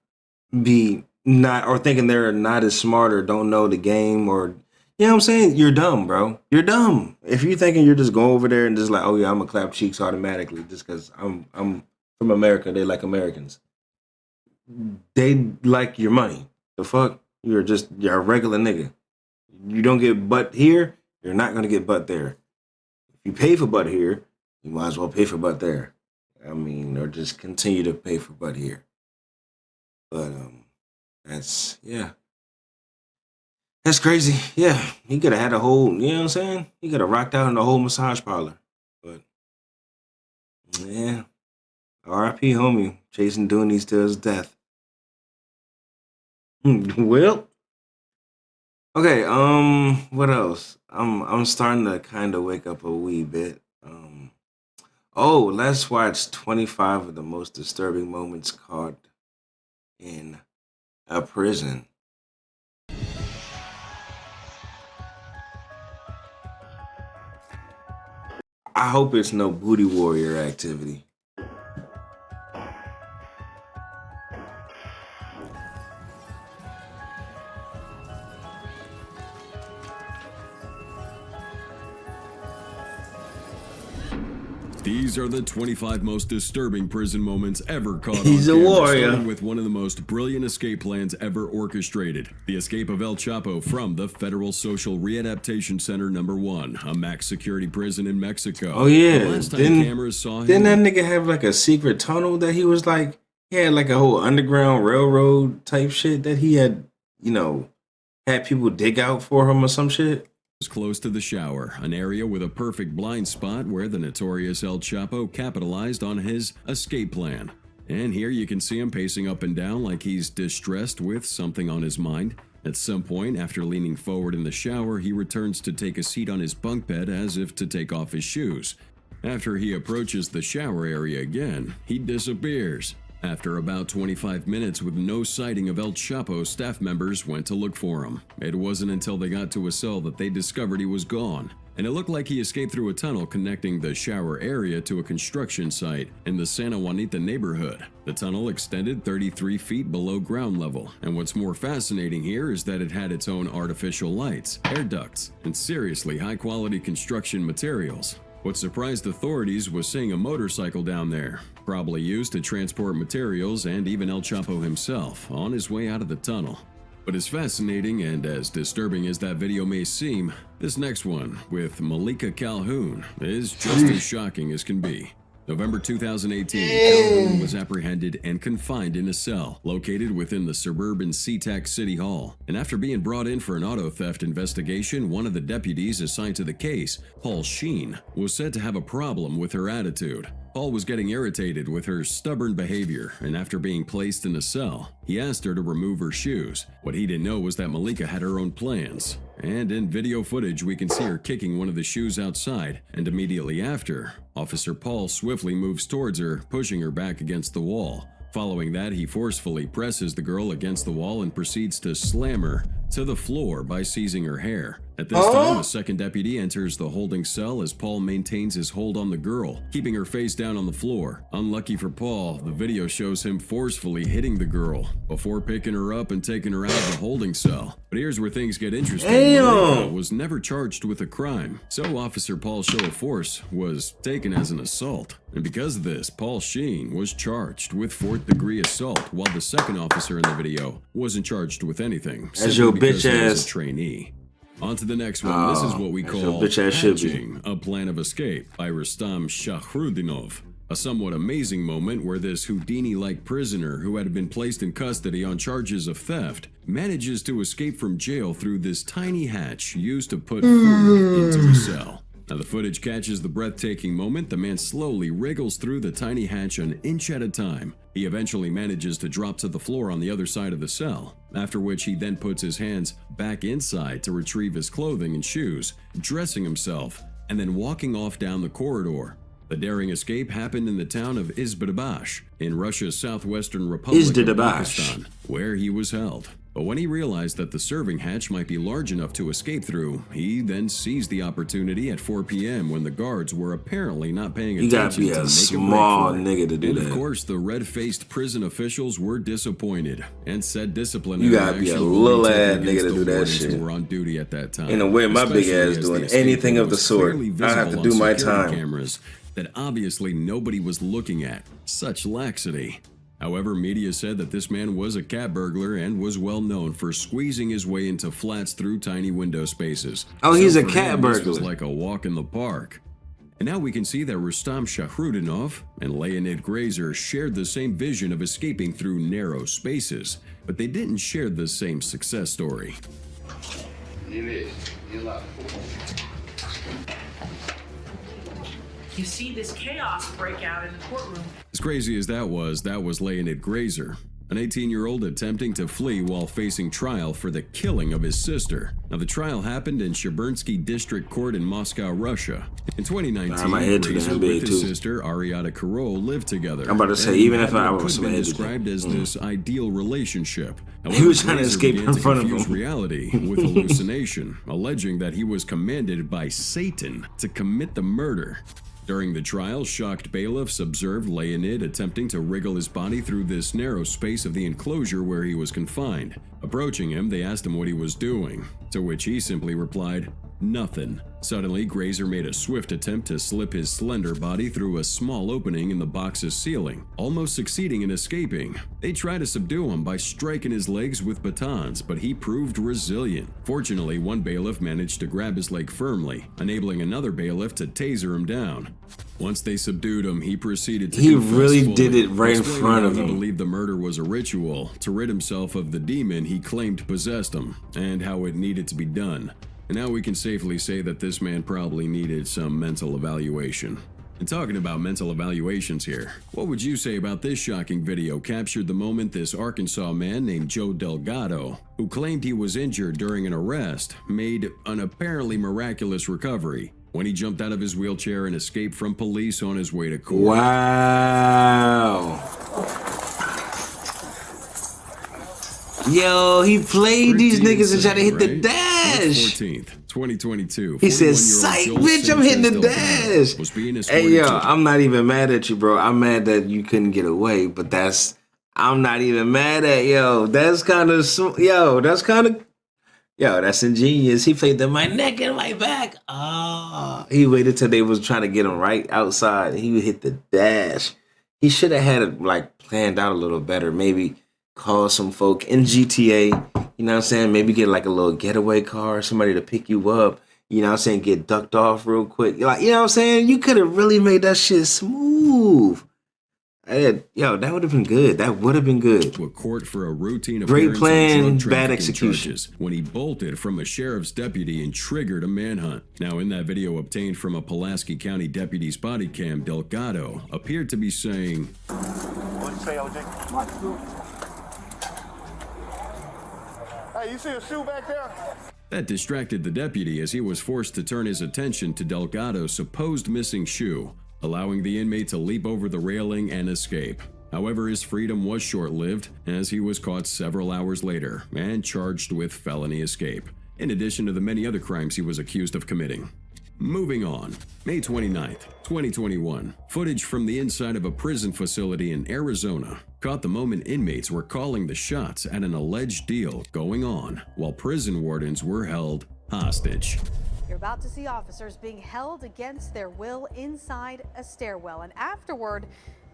be not, or thinking they're not as smart or don't know the game, or you know what I'm saying? You're dumb, bro. You're dumb. If you're thinking you're just going over there and just like, oh yeah, I'm gonna clap cheeks automatically just because I'm from America. They like Americans. They like your money. The fuck? You're a regular nigga. You don't get butt here, you're not gonna get butt there. If you pay for butt here, you might as well pay for butt there. I mean, or just continue to pay for butt here. But that's that's crazy. Yeah, he could have had a whole, you know what I'm saying? He could have rocked out in the whole massage parlor. But yeah, R.I.P. homie, chasing Doonies to his death. Well, okay. What else? I'm starting to kind of wake up a wee bit. Oh, let's watch 25 of the most disturbing moments caught in a prison. I hope it's no booty warrior activity. These are the 25 most disturbing prison moments ever caught He's on a camera, warrior. starting with one of the most brilliant escape plans ever orchestrated. The escape of El Chapo from the Federal Social Readaptation Center #1, a max security prison in Mexico. Oh yeah, The last time cameras saw him, didn't that nigga have like a secret tunnel that he was like, he had like a whole underground railroad type shit that he had, you know, had people dig out for him or some shit? was close to the shower, an area with a perfect blind spot where the notorious El Chapo capitalized on his escape plan. And here you can see him pacing up and down like he's distressed with something on his mind. At some point, after leaning forward in the shower, he returns to take a seat on his bunk bed as if to take off his shoes. After he approaches the shower area again, he disappears. After about 25 minutes with no sighting of El Chapo, staff members went to look for him. It wasn't until they got to a cell that they discovered he was gone, and it looked like he escaped through a tunnel connecting the shower area to a construction site in the Santa Juanita neighborhood. The tunnel extended 33 feet below ground level, and what's more fascinating here is that it had its own artificial lights, air ducts, and seriously high-quality construction materials. What surprised authorities was seeing a motorcycle down there, probably used to transport materials and even El Chapo himself, on his way out of the tunnel. But as fascinating and as disturbing as that video may seem, this next one, with Malika Calhoun, is just as shocking as can be. November 2018, Calhoun was apprehended and confined in a cell located within the suburban SeaTac City Hall. And after being brought in for an auto theft investigation, one of the deputies assigned to the case, Paul Sheen, was said to have a problem with her attitude. Paul was getting irritated with her stubborn behavior, and after being placed in a cell, he asked her to remove her shoes. What he didn't know was that Malika had her own plans. And in video footage, we can see her kicking one of the shoes outside, and immediately after, Officer Paul swiftly moves towards her, pushing her back against the wall. Following that, he forcefully presses the girl against the wall and proceeds to slam her to the floor by seizing her hair. At this time, a second deputy enters the holding cell as Paul maintains his hold on the girl, keeping her face down on the floor. Unlucky for Paul, the video shows him forcefully hitting the girl before picking her up and taking her out of the holding cell. But here's where things get interesting. Malika was never charged with a crime, so Officer Paul's show of force was taken as an assault. And because of this, Paul Sheen was charged with 4th-degree assault, while the second officer in the video wasn't charged with anything. As your bitch he was ass a trainee. On to the next one. This is what we call hatching a plan of escape by Rustam Shahrudinov. A somewhat amazing moment where this Houdini-like prisoner who had been placed in custody on charges of theft manages to escape from jail through this tiny hatch used to put food into a cell. Now the footage catches the breathtaking moment. The man slowly wriggles through the tiny hatch an inch at a time. He eventually manages to drop to the floor on the other side of the cell, after which he then puts his hands back inside to retrieve his clothing and shoes, dressing himself, and then walking off down the corridor. The daring escape happened in the town of Izbadabash in Russia's southwestern republic of Pakistan, where he was held. But when he realized that the serving hatch might be large enough to escape through, he then seized the opportunity at 4 p.m. when the guards were apparently not paying You gotta attention be to a make small a break for it. nigga to do And that. of course, the red-faced prison officials were disappointed and said discipline. You gotta be a little ass nigga to do that shit. Who were on duty at that time. Ain't no way my big Especially ass as doing the escape anything room of the was sort. clearly I have to visible do on my security time. cameras that obviously nobody was looking at. Such laxity. However, media said that this man was a cat burglar and was well known for squeezing his way into flats through tiny window spaces. Oh, he's a for cat him, this was burglar. like a walk in the park. And now we can see that Rustam Shahrudinov and Leonid Grazer shared the same vision of escaping through narrow spaces, but they didn't share the same success story. You see this chaos break out in the courtroom. As crazy as that was Leonid Grazer, an 18-year-old attempting to flee while facing trial for the killing of his sister. Now, the trial happened in Shebernsky District Court in Moscow, Russia. In 2019, my head too Grazer damn big, with his too. sister, Ariada Karol, lived together. I'm about to say, and even had if I what was could have been my head too described as this ideal relationship. He was trying to Grazer escape began in to front of confuse him. reality with hallucination, alleging that he was commanded by Satan to commit the murder. During the trial, shocked bailiffs observed Leonid attempting to wriggle his body through this narrow space of the enclosure where he was confined. Approaching him, they asked him what he was doing, to which he simply replied, "Nothing." Suddenly, Grazer made a swift attempt to slip his slender body through a small opening in the box's ceiling, almost succeeding in escaping. They tried to subdue him by striking his legs with batons, but he proved resilient. Fortunately, one bailiff managed to grab his leg firmly, enabling another bailiff to taser him down. Once they subdued him, he proceeded to He confess really fully, did it right in explaining front how of he him. believed the murder was a ritual to rid himself of the demon he claimed possessed him, and how it needed to be done. And now we can safely say that this man probably needed some mental evaluation. And talking about mental evaluations here, what would you say about this shocking video captured the moment this Arkansas man named Joe Delgado, who claimed he was injured during an arrest, made an apparently miraculous recovery when he jumped out of his wheelchair and escaped from police on his way to court. Wow. Yo, he played these niggas and tried to hit the dash. March 14th, 2022. He said, 41-year-old "Psych, Joel bitch, I'm hitting the Sanchez dash." Delgado was being Hey, escorted yo, to I'm not even mad at you, bro. I'm mad that you couldn't get away, but I'm not even mad at that's kind of, that's ingenious. He played the my neck and my back. He waited till they was trying to get him right outside. He would hit the dash. He should have had it like planned out a little better. Maybe call some folk in GTA, you know what I'm saying? Maybe get like a little getaway car, somebody to pick you up, you know what I'm saying? Get ducked off real quick. Like, you know what I'm saying? You could have really made that shit smooth. That would have been good. That would have been good. to a court for a routine Great appearance plan, on drug bad trafficking execution. charges when he bolted from a sheriff's deputy and triggered a manhunt. Now, in that video obtained from a Pulaski County deputy's body cam, Delgado appeared to be saying, What'd you say, OJ? Hey, you see a shoe back there? That distracted the deputy as he was forced to turn his attention to Delgado's supposed missing shoe, allowing the inmate to leap over the railing and escape. However, his freedom was short-lived as he was caught several hours later and charged with felony escape, in addition to the many other crimes he was accused of committing. Moving on, May 29th, 2021, footage from the inside of a prison facility in Arizona caught the moment inmates were calling the shots at an alleged deal going on while prison wardens were held hostage. You're about to see officers being held against their will inside a stairwell, and afterward,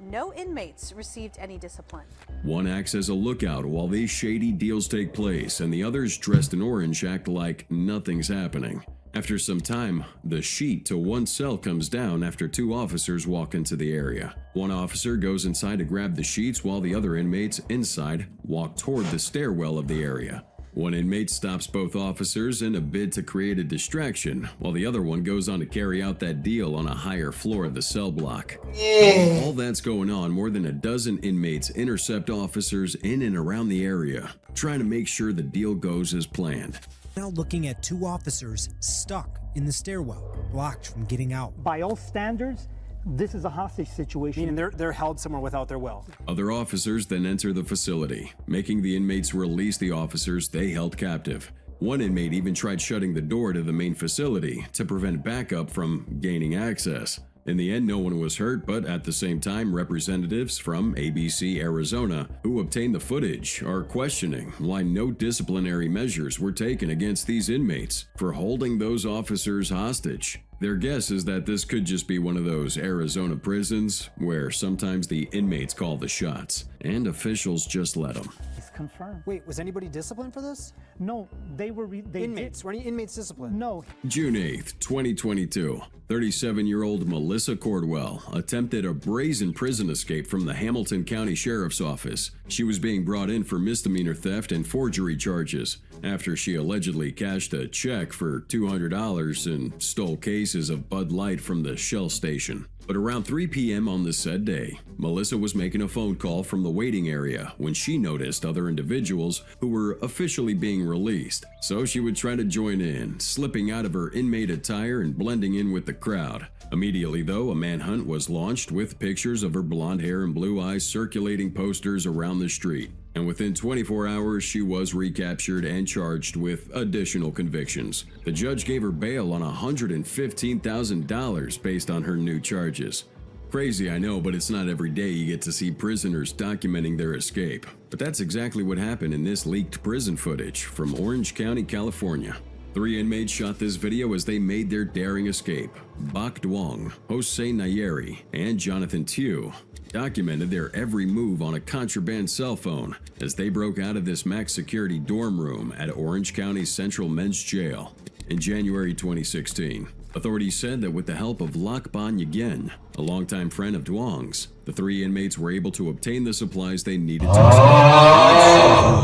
no inmates received any discipline. One acts as a lookout while these shady deals take place, and the others dressed in orange act like nothing's happening. After some time, the sheet to one cell comes down after two officers walk into the area. One officer goes inside to grab the sheets while the other inmates inside walk toward the stairwell of the area. One inmate stops both officers in a bid to create a distraction, while the other one goes on to carry out that deal on a higher floor of the cell block. While all that's going on, more than a dozen inmates intercept officers in and around the area, trying to make sure the deal goes as planned. Now looking at two officers stuck in the stairwell, blocked from getting out. By all standards, This is a hostage situation. Meaning they're held somewhere without their will. Other officers then enter the facility, making the inmates release the officers they held captive. One inmate even tried shutting the door to the main facility to prevent backup from gaining access. In the end, no one was hurt, but at the same time, representatives from ABC Arizona who obtained the footage are questioning why no disciplinary measures were taken against these inmates for holding those officers hostage. Their guess is that this could just be one of those Arizona prisons where sometimes the inmates call the shots and officials just let them. It's confirmed. Wait, was anybody disciplined for this? No, they were inmates. Were any inmates disciplined? No. June 8th, 2022, 37-year-old Melissa Cordwell attempted a brazen prison escape from the Hamilton County Sheriff's Office. She was being brought in for misdemeanor theft and forgery charges after she allegedly cashed a check for $200 and stole cases of Bud Light from the Shell station. But around 3 p.m. on the said day, Melissa was making a phone call from the waiting area when she noticed other individuals who were officially being released. So she would try to join in, slipping out of her inmate attire and blending in with the crowd. Immediately, though, a manhunt was launched with pictures of her blonde hair and blue eyes circulating posters around the street. And within 24 hours, she was recaptured and charged with additional convictions. The judge gave her bail on $115,000 based on her new charges. Crazy, I know, but it's not every day you get to see prisoners documenting their escape. But that's exactly what happened in this leaked prison footage from Orange County, California. 3 inmates shot this video as they made their daring escape. Bak Duong, Jose Nayeri, and Jonathan Tew documented their every move on a contraband cell phone as they broke out of this max security dorm room at Orange County Central Men's Jail in January 2016. Authorities said that with the help of Lak Ban Ygen, a longtime friend of Duong's, the 3 inmates were able to obtain the supplies they needed to escape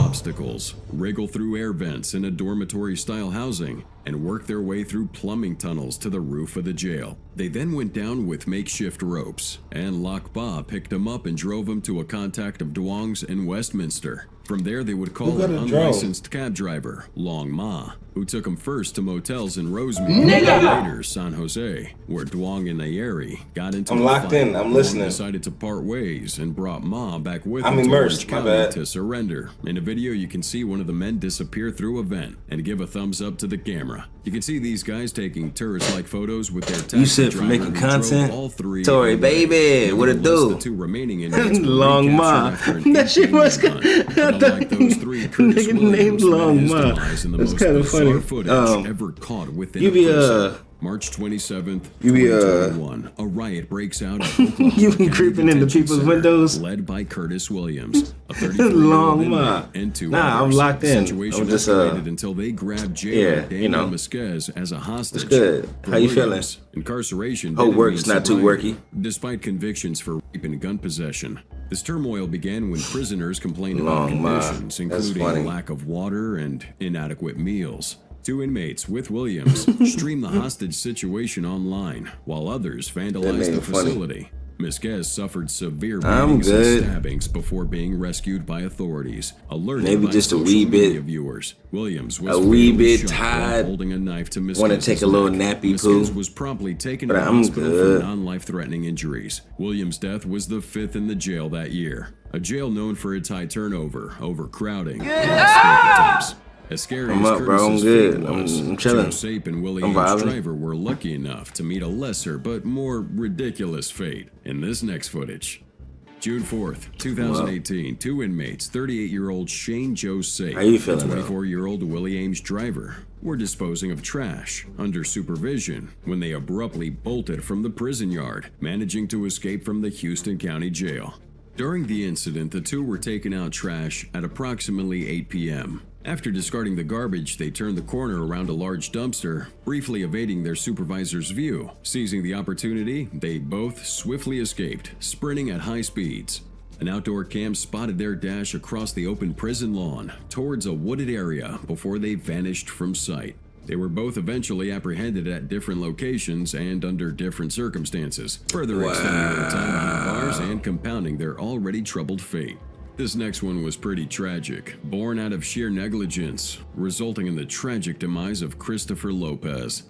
obstacles, wriggle through air vents in a dormitory-style housing, and work their way through plumbing tunnels to the roof of the jail. They then went down with makeshift ropes, and Lak Ba picked them up and drove them to a contact of Duong's in Westminster. From there, they would call an unlicensed cab driver, Long Ma, who took them first to motels in Rosemead, and later San Jose, where Duong and Nayeri got into I'm locked in. I'm listening. Decided to part ways and brought Ma back with I'm him to immersed, Orange my County bad. to surrender. In a video, you can see one of the men disappear through a vent and give a thumbs up to the camera. You can see these guys taking tourist-like photos with their taxi You said for driver making who drove content? all 3 Tory, away. baby, what it Nevertheless, do? The 2 remaining inmates were Long Ma. recaptured after an That shit 18-year was hunt. But unlike those 3, Curtis Nigga Williams named Long met his Ma. demise in the That's most kinda bizarre funny. footage ever caught within you a be, prison. March 27th, you be, 2021, a riot breaks out at Oklahoma you be County creeping into Detention people's Center, windows? led by Curtis Williams, a 33-year-old Long Ma. inmate, and 2 Nah, I'm others. locked The in. situation I'm just, escalated until they grabbed jailer yeah, Daniel you know. Mesquez as a hostage. It's good. For How you Williams, feeling? Incarceration Hope didn't work's mean not too sobriety, worky. despite convictions for rape and gun possession. This turmoil began when prisoners complained about Long Ma. conditions, That's including funny. lack of water and inadequate meals. 2 inmates with Williams streamed the hostage situation online, while others vandalized made the it funny. facility. Mesquez suffered severe I'm beatings and good. stabbings before being rescued by authorities, alerted Maybe by just a social wee media bit- viewers. Williams was a wee fatally bit shot while tired. holding a knife to Want to Mesquez's take a little neck. nappy Mesquez poo. was promptly taken But to the I'm hospital good. for non-life-threatening injuries. Williams' death was the 5th in the jail that year, a jail known for its high turnover, overcrowding, and escape attempts. As scary I'm as up, bro. Curtis's I'm good. fate was, I'm chilling. Joe Sape and Willie I'm Ames vibing. Driver were lucky enough to meet a lesser but more ridiculous fate in this next footage. June 4th, 2018, 2 inmates, 38-year-old Shane Joe Sape How you and feeling, though? 24-year-old Willie Ames Driver were disposing of trash under supervision when they abruptly bolted from the prison yard, managing to escape from the Houston County Jail. During the incident, the 2 were taking out trash at approximately 8 p.m. After discarding the garbage, they turned the corner around a large dumpster, briefly evading their supervisor's view. Seizing the opportunity, they both swiftly escaped, sprinting at high speeds. An outdoor cam spotted their dash across the open prison lawn towards a wooded area before they vanished from sight. They were both eventually apprehended at different locations and under different circumstances, further extending their time behind bars and compounding their already troubled fate. This next one was pretty tragic, born out of sheer negligence, resulting in the tragic demise of Christopher Lopez.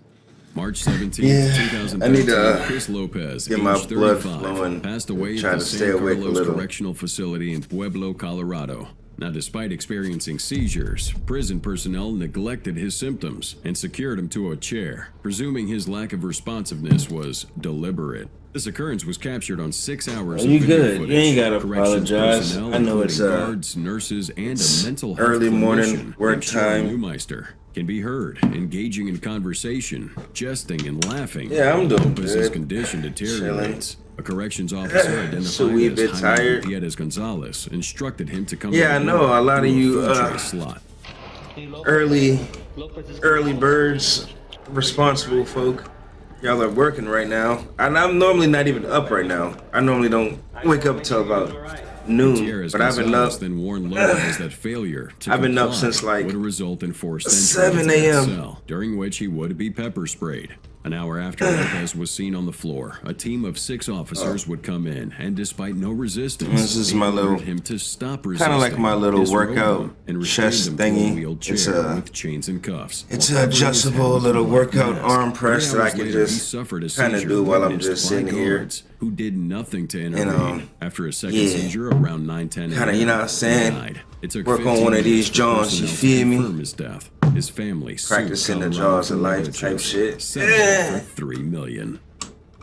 March 17, Yeah, 2013, I need to Chris Lopez, get my age blood 35, flowing. passed away Try at the to stay San awake a Carlos little. Correctional Facility in Pueblo, Colorado. Now, despite experiencing seizures, prison personnel neglected his symptoms and secured him to a chair, presuming his lack of responsiveness was deliberate. This occurrence was captured on 6 hours You of video good. footage. You ain't gotta Corrections apologize. personnel, I know it's including guards, nurses, and a mental health early morning clinician work named Cheryl time. Neumeister can be heard engaging in conversation, jesting, and laughing. Yeah, I'm doing Lopez's good. condition deteriorates. Chilling. A corrections officer So we a identified bit as Jaime tired. Gutierrez Gonzalez instructed him to come Yeah, to I the know door a lot of through a you food tray slot. early birds, responsible folk. Y'all are working right now, and I'm normally not even up right now. I normally don't wake up till about noon, Gutierrez but I've been up. Gonzalez then warned Lopez that failure to I've been up comply since like would result in forced 7 entry into that a.m. cell, during which he would be pepper sprayed. An hour after Lopez was seen on the floor, a team of 6 officers would come in, and despite no resistance, This is they my ordered little, him to stop resisting, kind of like my little disrobe workout him, and restrained chest him to a thingy. wheelchair It's a, with chains and cuffs. it's While an covering his head adjustable with a little black workout mask. arm press 3 that I hours can later, he just suffered a kind of seizure do while I'm witnessed just by sitting here. guards who did nothing to You intervene. know, After a second yeah. seizure around 9:10 Kind of, you know what I'm saying? died. It took Work on 15 one of these minutes for jaws, you personnel to feel me? confirm his death. His family sued Practicing the Colorado jaws of life damages, type shit. settled for $3 million.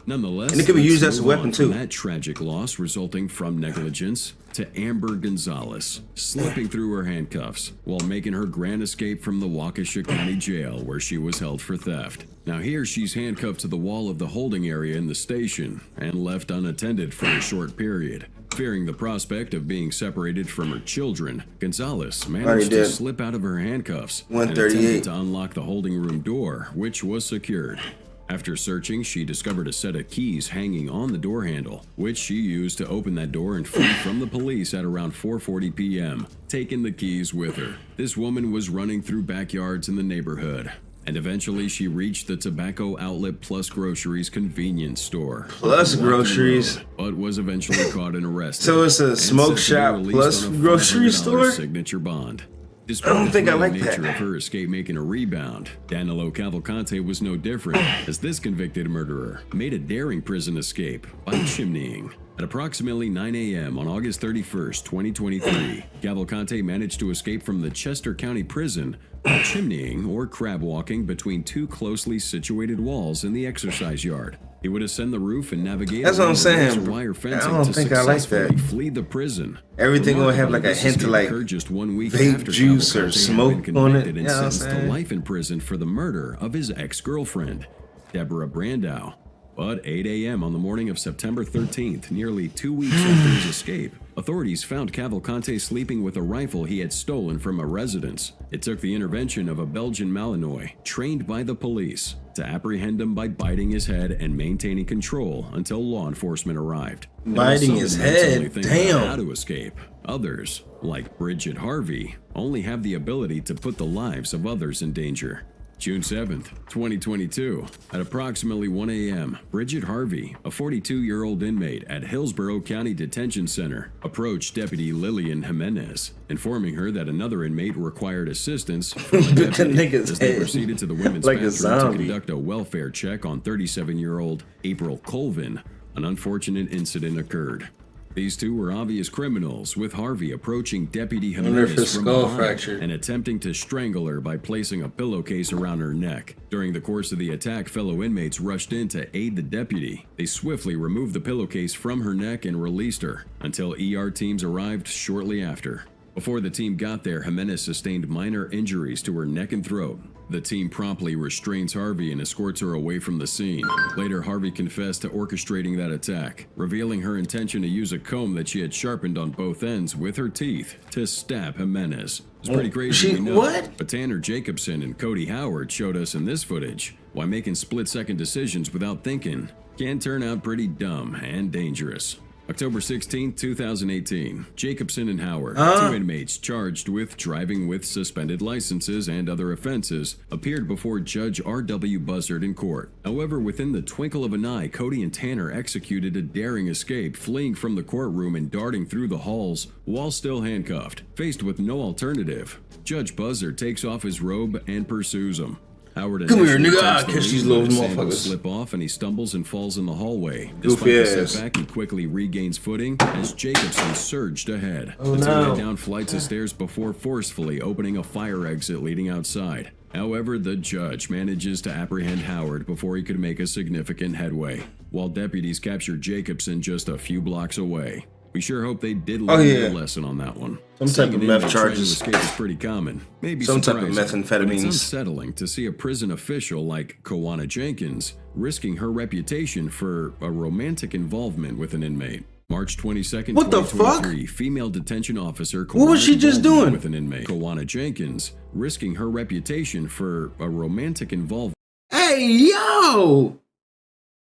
Nonetheless, And it could be let's used as a move weapon, on from too. That tragic loss resulting from negligence to Amber Gonzalez slipping through her handcuffs while making her grand escape from the Waukesha County Jail where she was held for theft. Now here she's handcuffed to the wall of the holding area in the station and left unattended for a short period. Fearing the prospect of being separated from her children, Gonzalez managed to slip out of her handcuffs and 138. attempted to unlock the holding room door, which was secured. After searching, she discovered a set of keys hanging on the door handle, which she used to open that door and flee from the police at around 4:40 p.m., taking the keys with her. This woman was running through backyards in the neighborhood, and eventually she reached the Tobacco Outlet Plus Groceries convenience store. Plus Groceries? But was eventually caught and arrested. So it's a and smoke set to be shop released plus on a grocery $500 store? signature bond. I Despite don't the think I thrilling like nature that. of her escape making a rebound, Danilo Cavalcante was no different, as this convicted murderer made a daring prison escape by chimneying. At approximately 9 a.m. on August 31st, 2023, Cavalcante managed to escape from the Chester County Prison while chimneying or crab walking between 2 closely situated walls in the exercise yard. He would ascend the roof and navigate That's what I'm around the saying. razor wire I fencing don't to think I like successfully that. flee the prison. Everything gonna have like a Remarkably, hint this of like occurred just 1 week vape after juice or Cavalcante had smoke been on it. convicted You and know what I'm sentenced to saying? life in prison for the murder of his ex-girlfriend, Deborah Brandow. But 8 a.m. on the morning of September 13th, nearly 2 weeks after his escape, authorities found Cavalcante sleeping with a rifle he had stolen from a residence. It took the intervention of a Belgian Malinois, trained by the police, to apprehend him by biting his head and maintaining control until law enforcement arrived. And while Biting some his inmates head? only think Damn. about how to escape, others, like Bridget Harvey, only have the ability to put the lives of others in danger. June 7th, 2022, at approximately 1 a.m., Bridget Harvey, a 42-year-old inmate at Hillsborough County Detention Center, approached Deputy Lillian Jimenez, informing her that another inmate required assistance from a deputy as they proceeded to the women's like a bathroom to zombie. conduct a welfare check on 37-year-old April Colvin. An unfortunate incident occurred. These two were obvious criminals, with Harvey approaching Deputy wonder if Jimenez his from skull behind fractured. and attempting to strangle her by placing a pillowcase around her neck. During the course of the attack, fellow inmates rushed in to aid the deputy. They swiftly removed the pillowcase from her neck and released her, until ER teams arrived shortly after. Before the team got there, Jimenez sustained minor injuries to her neck and throat. The team promptly restrains Harvey and escorts her away from the scene. Later, Harvey confessed to orchestrating that attack, revealing her intention to use a comb that she had sharpened on both ends with her teeth to stab Jimenez. It's pretty crazy, we know. What? But Tanner Jacobson and Cody Howard showed us in this footage why making split-second decisions without thinking can turn out pretty dumb and dangerous. October 16, 2018, Jacobson and Howard, 2 inmates charged with driving with suspended licenses and other offenses, appeared before Judge R.W. Buzzard in court. However, within the twinkle of an eye, Cody and Tanner executed a daring escape, fleeing from the courtroom and darting through the halls while still handcuffed. Faced with no alternative, Judge Buzzard takes off his robe and pursues them. Howard Come here, initially nigga. takes I'll the catch lead, these but little his sandals motherfuckers. slip off and he stumbles and falls in the hallway. Goofy Despite the ass. setback, he quickly regains footing as Jacobson surged ahead. Oh, the two no. head down flights of stairs before forcefully opening a fire exit leading outside. However, the judge manages to apprehend Howard before he could make a significant headway, while deputies capture Jacobson just a few blocks away. We sure hope they did learn yeah. their lesson on that one. Some Seeing type of an meth inmate trying to charges. escape is pretty common. Maybe Some type of surprising, but it's methamphetamines. unsettling to see a prison official like Kawana Jenkins risking her reputation for a romantic involvement with an inmate. March 22nd, What the fuck? 2023, female detention officer What was she just doing? with an inmate. Kawana Jenkins risking her reputation for a romantic involvement Hey, yo!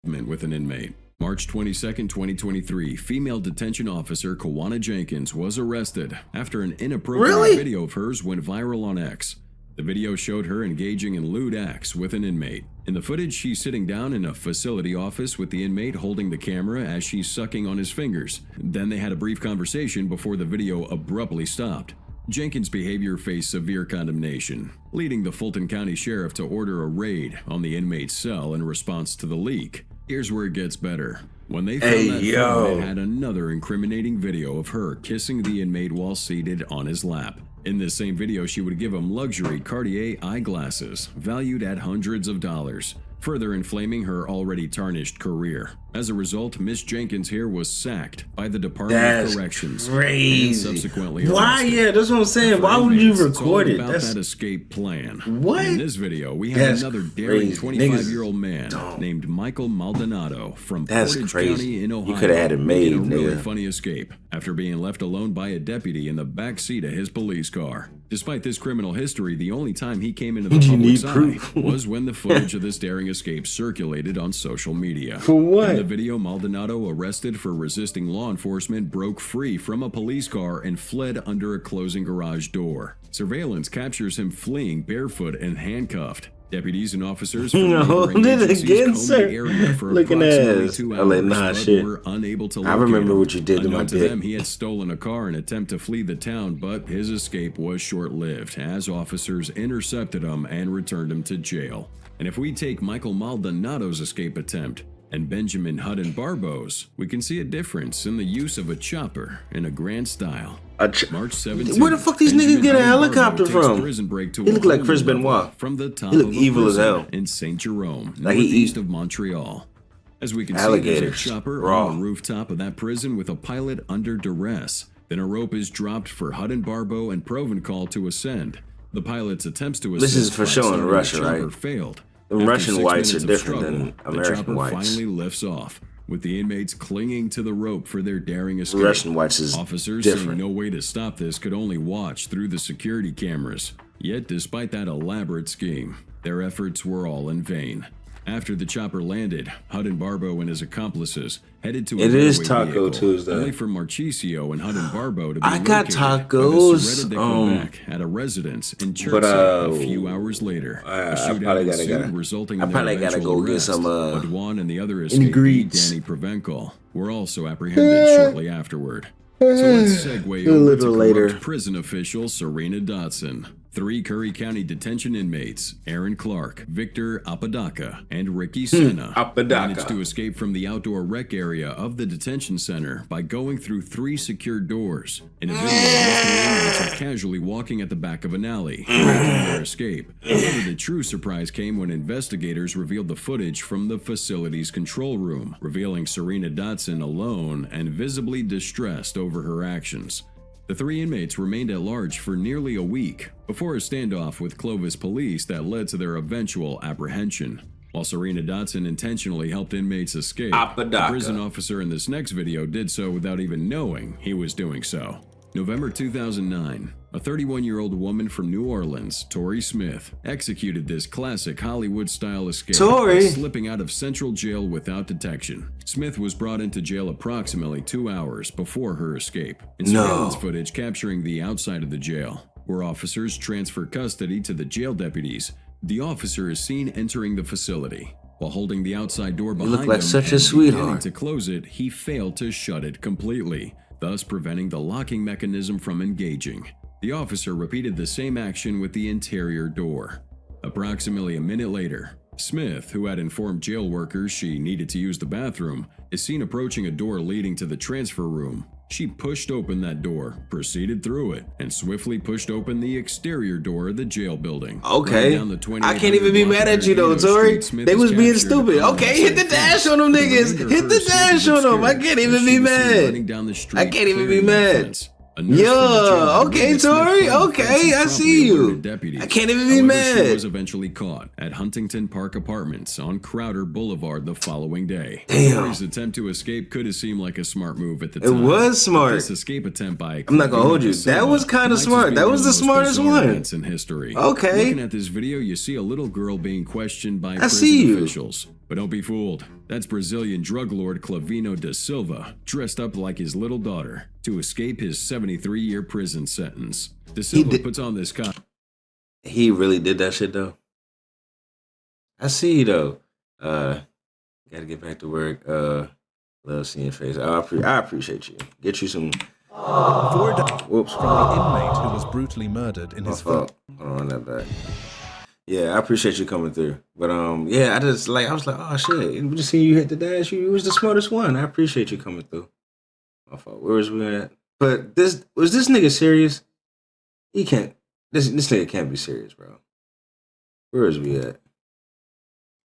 with an inmate. March 22nd, 2023, female detention officer Kawana Jenkins was arrested after an inappropriate Really? video of hers went viral on X. The video showed her engaging in lewd acts with an inmate. In the footage, she's sitting down in a facility office with the inmate holding the camera as she's sucking on his fingers. Then they had a brief conversation before the video abruptly stopped. Jenkins' behavior faced severe condemnation, leading the Fulton County Sheriff to order a raid on the inmate's cell in response to the leak. Here's where it gets better. When they found Hey, that yo. phone, it had another incriminating video of her kissing the inmate while seated on his lap. In this same video, she would give him luxury Cartier eyeglasses, valued at hundreds of dollars, further inflaming her already tarnished career. As a result, Miss Jenkins here was sacked by the Department That's of Corrections. crazy. And subsequently Why? arrested. Yeah, that's what I'm saying. For Why would you inmates, it's all record it? about That's that escape plan. What? In this video, we have That's another daring crazy. 25-year-old man named Michael Maldonado from That's Portage crazy. County in You Ohio. coulda had it made, making a really nigga. funny escape after being left alone by a deputy in the back seat of his police car. Despite this criminal history, the only time he came into the You public's need eye proof. was when the footage of this daring escape circulated on social media. For what? In the video, Maldonado, arrested for resisting law enforcement, broke free from a police car and fled under a closing garage door. Surveillance captures him fleeing barefoot and handcuffed. Deputies and officers from No, neighboring did it agencies again, combed sir. the area for Looking approximately ass. 2 I like, hours, nah, but shit. were unable to I locate remember him. what you did to my Unknown to dick. them, he had stolen a car in an attempt to flee the town, but his escape was short-lived as officers intercepted him and returned him to jail. And if we take Michael Maldonado's escape attempt and Benjamin Hutton Barbo's, we can see a difference in the use of a chopper in a grand style. March 17th, Where the fuck these Benjamin niggas get a Hutton helicopter Barbo takes from? prison break to He a look like whole Chris new level Benoit. from the top He look of a evil as prison hell. in Saint Jerome, Like he northeast eat of Montreal. As we can see, alligators, there's a chopper raw. on the rooftop of that prison with a pilot under duress. Then a rope is dropped for Hutton Barbo and Provencal to ascend. The pilot's attempts to assist This is for by showing starting the Russia, chopper right? failed. The After Russian 6 whites are minutes of different than struggle, the American chopper whites. finally lifts off, with the inmates clinging to the rope for their daring escape. Russian whites is Officers different. seeing no way to stop this could only watch through the security cameras. Yet, despite that elaborate scheme, their efforts were all in vain. After the chopper landed, Hutton Barbo and his accomplices headed to a It is getaway Taco vehicle, Tuesday. only for Marchisio and Hutton Barbo to be I got located by the tacos, Surreta de Quebec at a residence in Chertsey a few hours later. A shootout probably ensued, resulting I in probably their gotta eventual go get arrest. some But Juan and the other escapee, ingredients. Danny Provencal, were also apprehended shortly afterward. So let's segue A over little to later. corrupt prison official Serena Dotson. 3 Curry County detention inmates, Aaron Clark, Victor Apodaca, and Ricky Senna, managed to escape from the outdoor rec area of the detention center by going through 3 secured doors. In a video, these 3 inmates are casually walking at the back of an alley, making their escape. However, the true surprise came when investigators revealed the footage from the facility's control room, revealing Serena Dotson alone and visibly distressed over her actions. The 3 inmates remained at large for nearly a week before a standoff with Clovis police that led to their eventual apprehension. While Serena Dotson intentionally helped inmates escape, the prison officer in this next video did so without even knowing he was doing so. November 2009, a 31-year-old woman from New Orleans, Tori Smith, executed this classic Hollywood-style escape by slipping out of Central Jail without detection. Smith was brought into jail approximately 2 hours before her escape, and surveillance footage capturing the outside of the jail, where officers transfer custody to the jail deputies. The officer is seen entering the facility. While holding the outside door behind look like him such a and sweetheart. beginning to close it, he failed to shut it completely, thus preventing the locking mechanism from engaging. The officer repeated the same action with the interior door. Approximately a minute later, Smith, who had informed jail workers she needed to use the bathroom, is seen approaching a door leading to the transfer room. She pushed open that door, proceeded through it, and swiftly pushed open the exterior door of the jail building. Okay. Down the I can't even be mad at you though, Tori. They was being stupid. Okay, hit the dash on them niggas. Hit the dash on them. I can't even be mad. I can't even be mad. Yeah, okay, Tori. Okay, I see you. I can't even be mad. She was eventually caught at Huntington Park Apartments on Crowder Boulevard the following day. Damn. Tori's attempt to escape could have seemed like a smart move at the It time. was smart. This escape attempt by I'm not gonna hold you. That was kind of smart. That was the smartest one. In history. Okay. Looking at this video, you see a little girl being questioned by I prison see you. officials. But don't be fooled. That's Brazilian drug lord Clavino da Silva, dressed up like his little daughter to escape his 73-year prison sentence. Da Silva puts on this He really did that shit though. I see you though. Gotta get back to work. Love seeing your face. I appreciate you. Get you some. Whoops. From the inmate who was brutally murdered in his fault. Hold on, that back. Yeah, I appreciate you coming through. But yeah, I was like, oh shit, we just seen you hit the dash. You was the smartest one. I appreciate you coming through. My fault. Where was we at? But was this nigga serious? He can't. This nigga can't be serious, bro. Where is we at?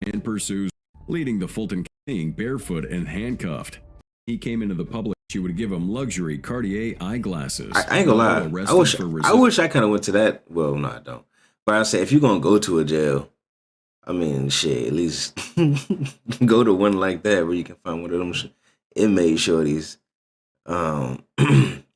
and pursues, leading the Fulton King barefoot and handcuffed. He came into the public. She would give him luxury Cartier eyeglasses. I ain't gonna lie. I wish I kind of went to that. Well, no, I don't. But I say if you're gonna go to a jail, I mean, shit, at least go to one like that where you can find one of them inmate shorties. You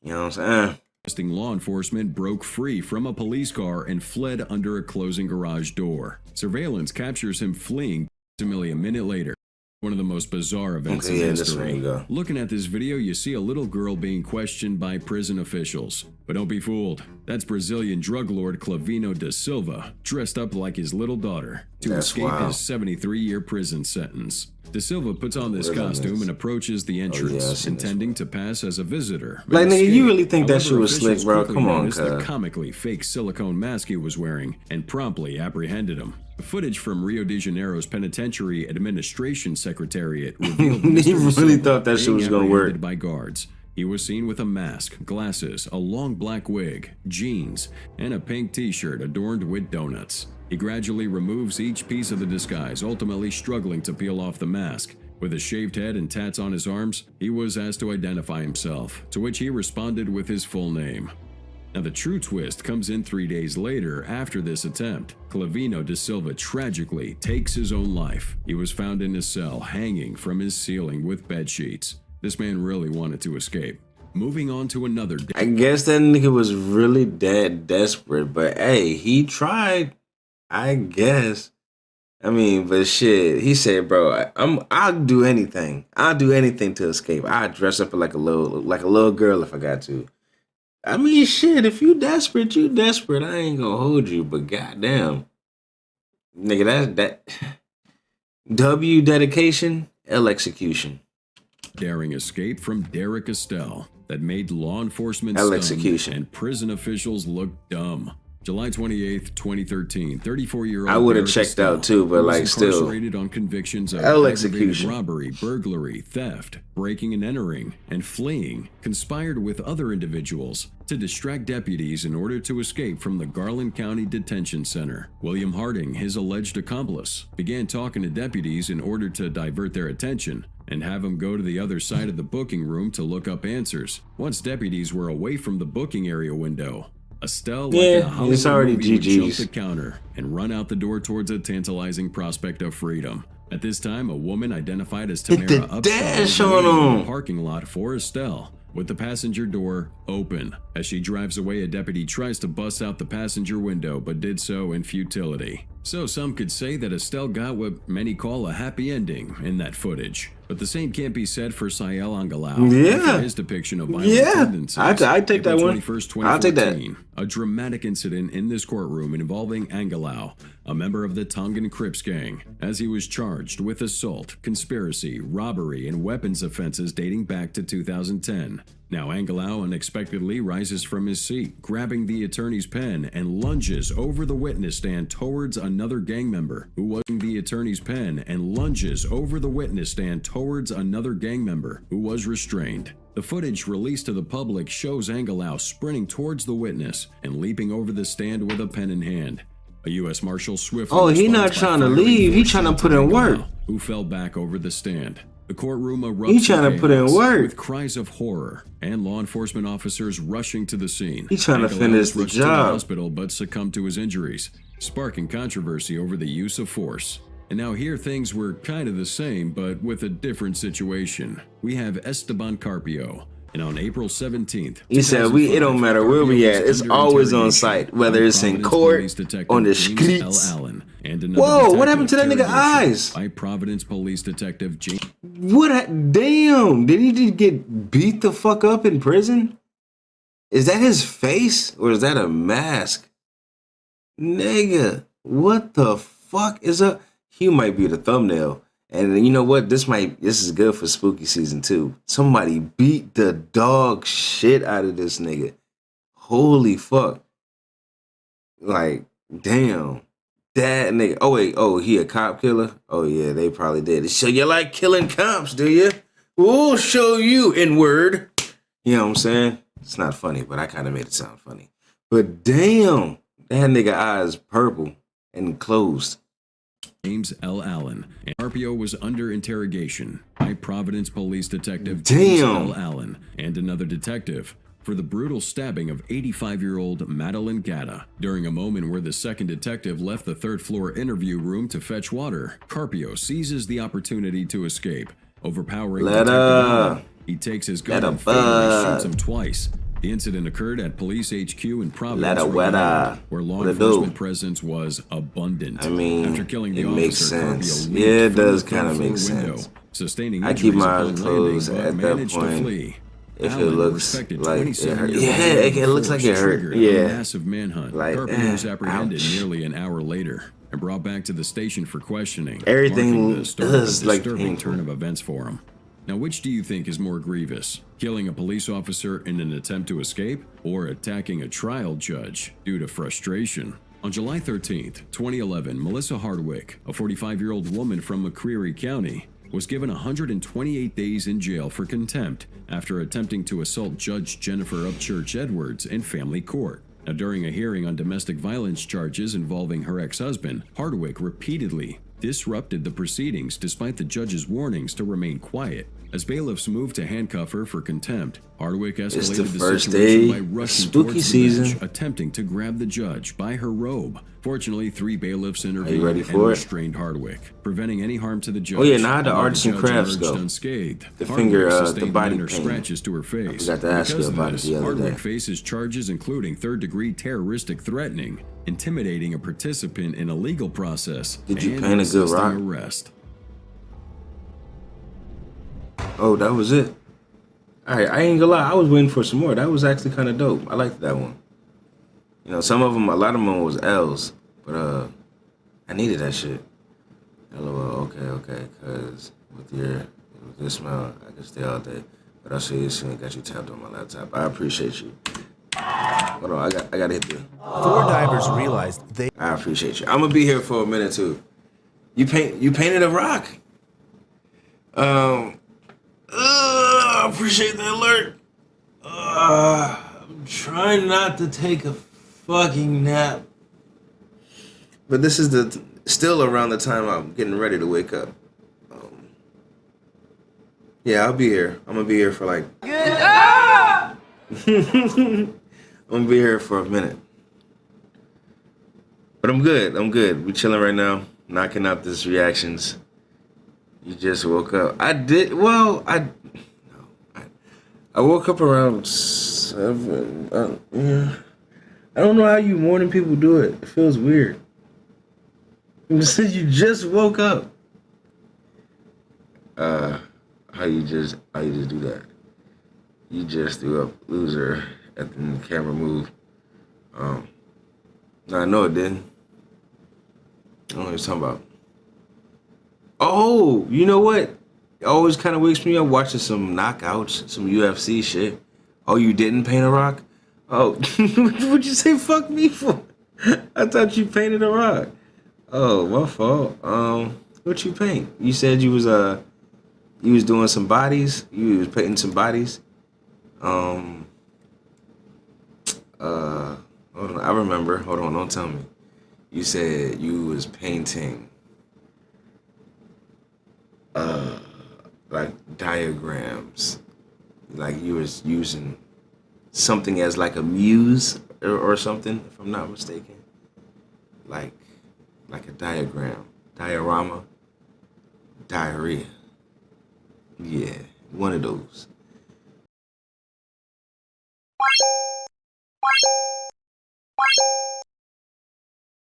know what I'm saying? Law enforcement broke free from a police car and fled under a closing garage door. Surveillance captures him fleeing approximately a minute later. One of the most bizarre events in history. Looking at this video, you see a little girl being questioned by prison officials. But don't be fooled. That's Brazilian drug lord Clavino da Silva, dressed up like his little daughter to escape his 73-year prison sentence. Da Silva puts on this costume and approaches the entrance, intending to pass as a visitor. Like, nigga, you really think that shit was slick, bro? Come on, the comically fake silicone mask he was wearing and promptly apprehended him. Footage from Rio de Janeiro's Penitentiary Administration Secretariat revealed he really thought that shit was gonna work. By guards. He was seen with a mask, glasses, a long black wig, jeans, and a pink t-shirt adorned with donuts. He gradually removes each piece of the disguise, ultimately struggling to peel off the mask. With a shaved head and tats on his arms, he was asked to identify himself, to which he responded with his full name. Now the true twist comes in 3 days later after this attempt. Clavino da Silva tragically takes his own life. He was found in his cell, hanging from his ceiling with bed sheets. This man really wanted to escape. Moving on to another day. I guess that nigga was really that desperate, but hey, he tried. I guess. I mean, but shit, he said, bro, I'll do anything. I'll do anything to escape. I'll dress up like a little girl if I got to. I mean, shit, if you desperate, you desperate. I ain't gonna hold you, but goddamn. Nigga, that W dedication, L execution. Daring escape from Derek Estelle that made law enforcement L stunned execution. And prison officials look dumb. July 28th, 2013, 34-year-old I would have checked out too, but like still. Incarcerated on convictions of L aggravated execution. robbery, burglary, theft, breaking and entering, and fleeing, conspired with other individuals to distract deputies in order to escape from the Garland County Detention Center. William Harding, his alleged accomplice, began talking to deputies in order to divert their attention and have them go to the other side of the booking room to look up answers. Once deputies were away from the booking area window, Estelle, like in a Hollywood it's already movie, would jump GG's. the counter and run out the door towards a tantalizing prospect of freedom. At this time, a woman identified as Tamara Upshaw dash was on waiting in him. the parking lot for Estelle, with the passenger door open. As she drives away, a deputy tries to bust out the passenger window, but did so in futility. So some could say that Estelle got what many call a happy ending in that footage. But the same can't be said for Sael Angalau. Yeah. After his depiction of violent Yeah. tendencies. I take that April one. 21st, I'll take that. 2014, a dramatic incident in this courtroom involving Angalau, a member of the Tongan Crips gang, as he was charged with assault, conspiracy, robbery, and weapons offenses dating back to 2010. Now Angalau unexpectedly rises from his seat, grabbing the attorney's pen and lunges over the witness stand towards another gang member who was the attorney's pen and lunges over the witness stand towards another gang member who was restrained. The footage released to the public shows Angalau sprinting towards the witness and leaping over the stand with a pen in hand. A U.S. Marshal swiftly Oh, he not responds by trying to firing leave. He bullets trying to into put in work. Angalau, who fell back over the stand. The courtroom erupts He trying to in put in chaos, work. with cries of horror and law enforcement officers rushing to the scene. He trying to Angalau finish was the rushed to the job. hospital but succumbed to his injuries, sparking controversy over the use of force. And now here things were kind of the same, but with a different situation. We have Esteban Carpio. And on April 17th, He said, it don't matter where we at. It's always on site, whether it's in court, on the streets. Whoa, what happened to that nigga eyes? By Providence Police Detective James. Damn, did he just get beat the fuck up in prison? Is that his face or is that a mask? Nigga, what the fuck is up? He might be the thumbnail. And you know what? This is good for spooky season 2. Somebody beat the dog shit out of this nigga. Holy fuck. Like, damn. That nigga. Oh wait, he a cop killer? Oh yeah, they probably did. So you like killing cops, do you? We'll show you in word. You know what I'm saying? It's not funny, but I kind of made it sound funny. But damn, that nigga eyes purple and closed. James L. Allen. And Carpio was under interrogation by Providence Police Detective Damn. James L. Allen and another detective for the brutal stabbing of 85-year-old Madeline Gatta. During a moment where the second detective left the third-floor interview room to fetch water, Carpio seizes the opportunity to escape, overpowering Detective Allen. He takes his gun and fatally shoots him twice. The incident occurred at Police HQ in Providence, Rhode Island, where law enforcement presence was abundant. I mean, after killing the it officer, makes sense. Carpio Yeah, it leaped from does the kind of third-floor make window, sense. sustaining I keep injuries my eyes upon closed landing, but at that managed to point. flee. If Allen, it a looks respected like it 27-year-old hurt. veteran Yeah, it looks like it force hurt. triggered Yeah. a massive manhunt. Like, Carpio was apprehended ouch. nearly an hour later and brought back to the station for questioning. Everything marking the start of a is, like, disturbing painful. turn of events for him. Now, which do you think is more grievous? Killing a police officer in an attempt to escape, or attacking a trial judge due to frustration? On July 13th, 2011, Melissa Hardwick, a 45-year-old woman from McCreary County, was given 128 days in jail for contempt after attempting to assault Judge Jennifer Upchurch Edwards in family court. Now, during a hearing on domestic violence charges involving her ex-husband, Hardwick repeatedly disrupted the proceedings despite the judge's warnings to remain quiet. As bailiffs moved to handcuff her for contempt, Hardwick escalated the first situation day, by rushing spooky towards the season. bench, attempting to grab the judge by her robe. Fortunately, 3 bailiffs intervened ready and for it? restrained Hardwick, preventing any harm to the judge. Oh, yeah, now how the Although arts and judge crafts emerged go. unscathed. The Hardwick finger, the sustained body minor pain. scratches to her face. I forgot to ask you Because of about it this, the other Hardwick day. faces charges including third-degree terroristic threatening, intimidating a participant in a legal process, Did you and paint a good resisting rock? arrest. Oh, that was it. All right, I ain't gonna lie. I was waiting for some more. That was actually kind of dope. I liked that one. You know, some of them, a lot of them was L's, but I needed that shit. LOL. Okay. Cause with your smile, I can stay all day. But I'll show you soon. Got you tapped on my laptop. I appreciate you. Hold on, I gotta hit the. 4 divers realized they. I appreciate you. I'm gonna be here for a minute too. You painted a rock. I appreciate the alert. I'm trying not to take a fucking nap. But this is still around the time I'm getting ready to wake up. Yeah, I'll be here. I'm gonna be here for like. I'm gonna be here for a minute. But I'm good. We chilling right now, knocking out these reactions. You just woke up. I woke up around 7. Yeah. I don't know how you morning people do it. It feels weird. You said you just woke up. How you just do that? You just threw up loser at the camera move. No, I know it didn't. I don't know what you're talking about. Oh, you know what? It always kind of wakes me up watching some knockouts, some UFC shit. Oh, you didn't paint a rock? Oh, what'd you say fuck me for? I thought you painted a rock. Oh, my fault. What you paint? You said you was doing some bodies. You was painting some bodies. Hold on, I remember. Hold on, don't tell me. You said you was painting like diagrams. Like you was using something as like a muse or something, if I'm not mistaken. Like a diagram. Diorama. Diarrhea. Yeah, one of those.